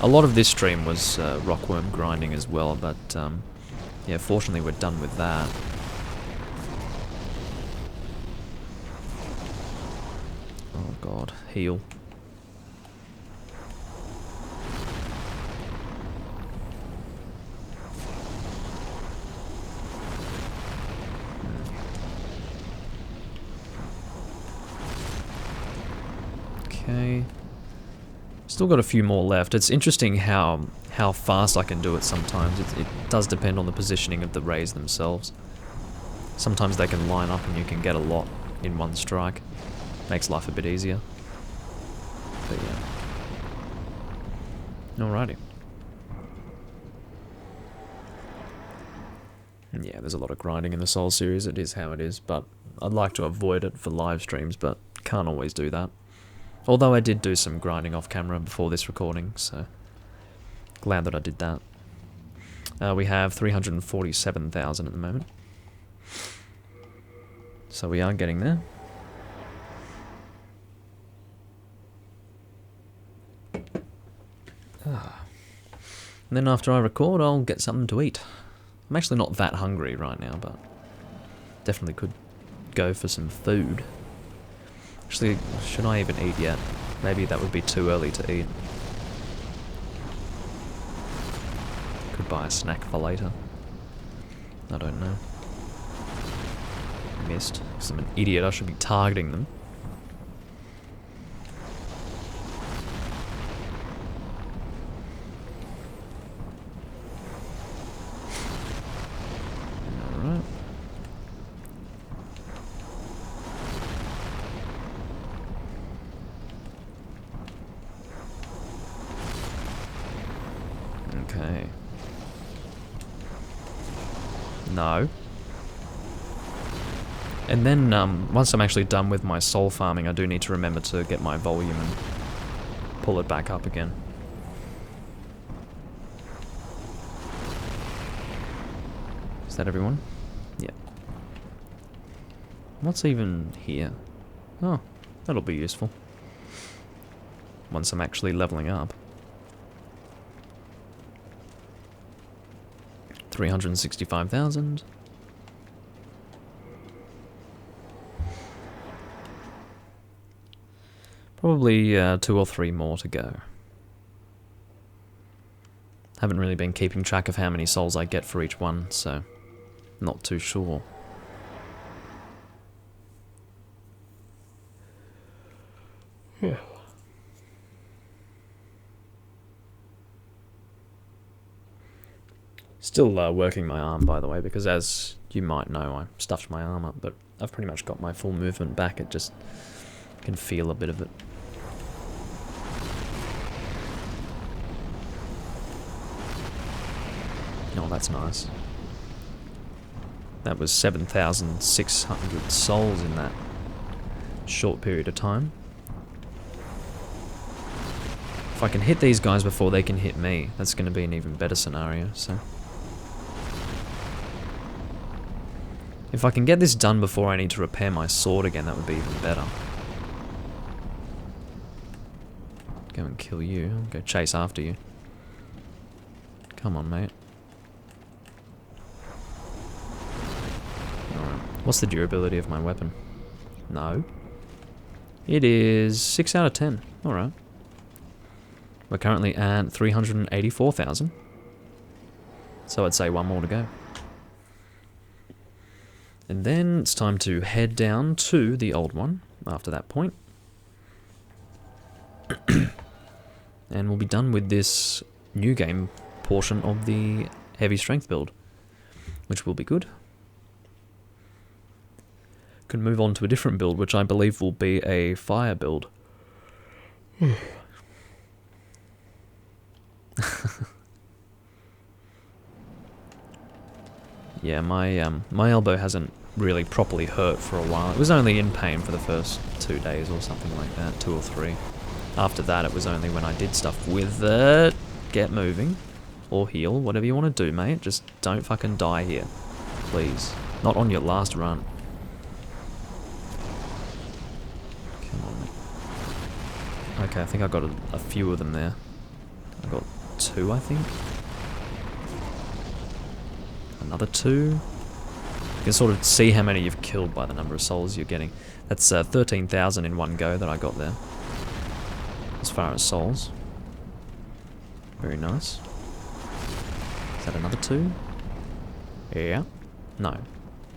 A lot of this stream was rockworm grinding as well, but yeah, fortunately we're done with that. Oh god, heal. Okay. Still got a few more left. It's interesting how fast I can do it sometimes. It does depend on the positioning of the rays themselves. Sometimes they can line up and you can get a lot in one strike. Makes life a bit easier. But yeah. Alrighty. Yeah, there's a lot of grinding in the Soul series. It is how it is, but I'd like to avoid it for live streams, but can't always do that. Although I did do some grinding off camera before this recording, so glad that I did that. We have 347,000 at the moment. So we are getting there. And then after I record, I'll get something to eat. I'm actually not that hungry right now, but definitely could go for some food. Actually, should I even eat yet? Maybe that would be too early to eat. Could buy a snack for later. I don't know. Missed, because I'm an idiot. I should be targeting them. Alright. Okay. No. And then, once I'm actually done with my soul farming, I do need to remember to get my volume and pull it back up again. Is that everyone? Yeah. What's even here? Oh, that'll be useful. Once I'm actually leveling up. 365,000. Probably 2 or 3 more to go. Haven't really been keeping track of how many souls I get for each one, so not too sure. Yeah. Still working my arm, by the way, because as you might know, I stuffed my arm up, but I've pretty much got my full movement back. It just can feel a bit of it. Oh, that's nice. That was 7,600 souls in that short period of time. If I can hit these guys before they can hit me, that's going to be an even better scenario, so... If I can get this done before I need to repair my sword again, that would be even better. Go and kill you. I'll go chase after you. Come on, mate. Alright. What's the durability of my weapon? No. It is 6 out of 10. Alright. We're currently at 384,000. So I'd say 1 more to go. And then it's time to head down to the old one after that point. And we'll be done with this new game portion of the heavy strength build, which will be good. Can move on to a different build, which I believe will be a fire build. Yeah, my elbow hasn't really properly hurt for a while. It was only in pain for the first 2 days or something like that, 2 or 3. After that, it was only when I did stuff with it. Get moving. Or heal, whatever you want to do, mate. Just don't fucking die here. Please. Not on your last run. Come on, mate. Okay, I think I got a few of them there. I got 2, I think. Another 2. You can sort of see how many you've killed by the number of souls you're getting. That's 13,000 in one go that I got there. As far as souls. Very nice. Is that another 2? Yeah. No.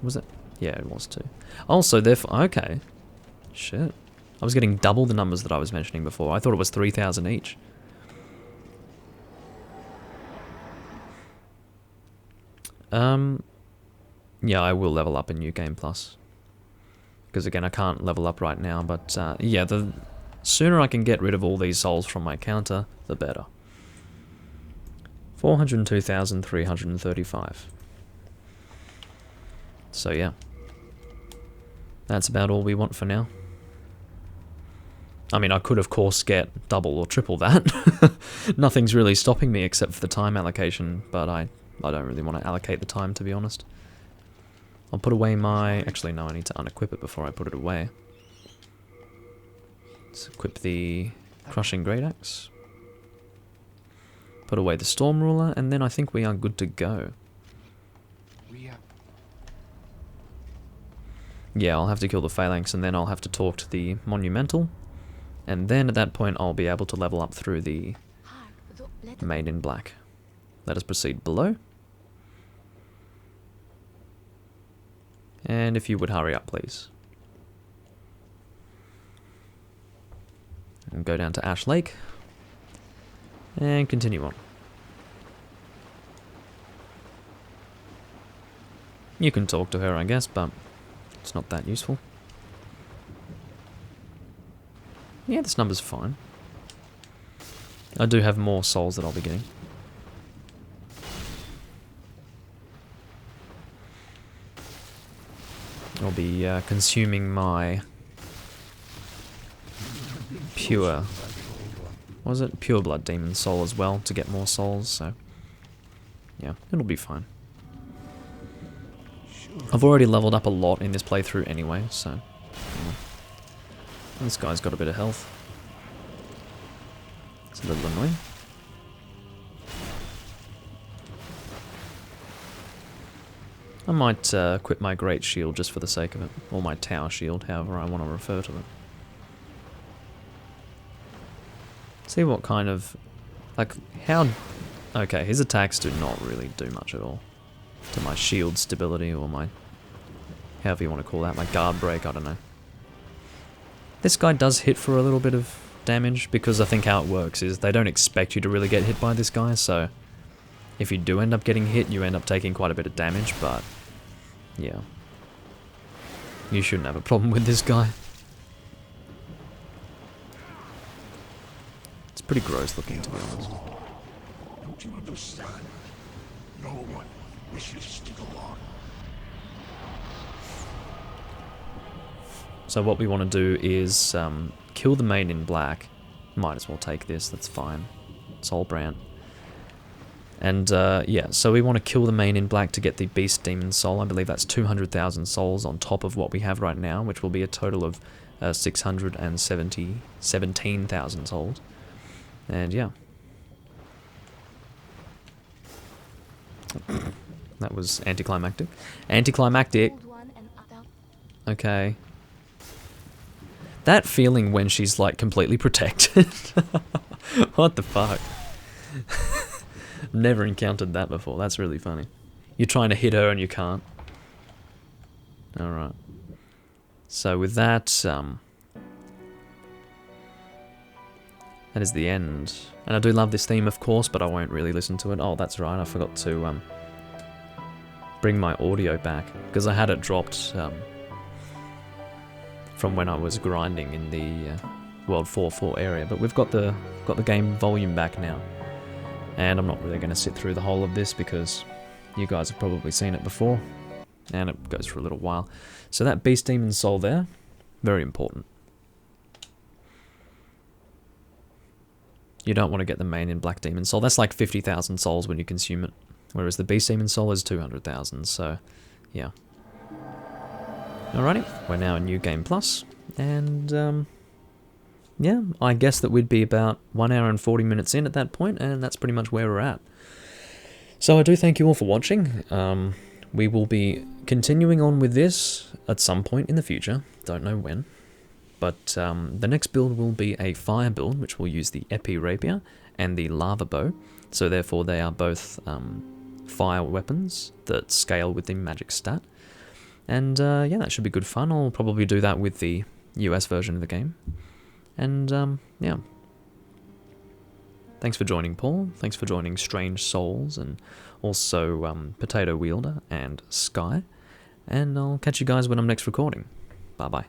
Was it? Yeah, it was 2. Also, therefore... Okay. Shit. I was getting double the numbers that I was mentioning before. I thought it was 3,000 each. Yeah, I will level up in New Game Plus. Because again, I can't level up right now, but yeah, the sooner I can get rid of all these souls from my counter, the better. 402,335. So yeah. That's about all we want for now. I mean, I could of course get double or triple that. Nothing's really stopping me except for the time allocation, but I don't really want to allocate the time, to be honest. I'll put away my... Actually, no, I need to unequip it before I put it away. Let's equip the Crushing Great Axe. Put away the Storm Ruler, and then I think we are good to go. Yeah, I'll have to kill the Phalanx, and then I'll have to talk to the Monumental. And then at that point, I'll be able to level up through the Main in Black. Let us proceed below. And if you would hurry up, please. And go down to Ash Lake. And continue on. You can talk to her, I guess, but it's not that useful. Yeah, this number's fine. I do have more souls that I'll be getting. I'll be consuming my pure... What was it? Pure Blood Demon Soul as well to get more souls, so... Yeah, it'll be fine. I've already leveled up a lot in this playthrough anyway, so... Yeah. This guy's got a bit of health. It's a little annoying. I might equip my Great Shield just for the sake of it. Or my Tower Shield, however I want to refer to it. See what kind of... Like, how... Okay, his attacks do not really do much at all. To my shield stability or my... However you want to call that, my guard break, I don't know. This guy does hit for a little bit of damage, because I think how it works is they don't expect you to really get hit by this guy, so... If you do end up getting hit, you end up taking quite a bit of damage, but... Yeah. You shouldn't have a problem with this guy. It's pretty gross looking, to be honest. Don't you understand? No one wishes to go on. So what we want to do is kill the Main in Black. Might as well take this, that's fine. Soulbrand. And yeah, so we want to kill the Main in Black to get the Beast Demon Soul. I believe that's 200,000 souls on top of what we have right now, which will be a total of 17,000 souls. And yeah. That was anticlimactic. Anticlimactic! Okay. That feeling when she's like completely protected. What the fuck? Never encountered that before. That's really funny. You're trying to hit her and you can't. Alright. So with that, that is the end. And I do love this theme, of course, but I won't really listen to it. Oh, that's right. I forgot to bring my audio back, because I had it dropped from when I was grinding in the World 4.4 area. But we've got the game volume back now. And I'm not really going to sit through the whole of this because you guys have probably seen it before. And it goes for a little while. So that Beast Demon Soul there, very important. You don't want to get the Main in Black Demon Soul. That's like 50,000 souls when you consume it. Whereas the Beast Demon Soul is 200,000, so yeah. Alrighty, we're now in New Game Plus. And yeah, I guess that we'd be about 1 hour and 40 minutes in at that point, and that's pretty much where we're at. So I do thank you all for watching. We will be continuing on with this at some point in the future. Don't know when. But the next build will be a fire build, which will use the Epi Rapier and the Lava Bow. So therefore they are both fire weapons that scale with the magic stat. And yeah, that should be good fun. I'll probably do that with the US version of the game. And, yeah. Thanks for joining, Paul. Thanks for joining Strange Souls, and also Potato Wielder and Sky. And I'll catch you guys when I'm next recording. Bye-bye.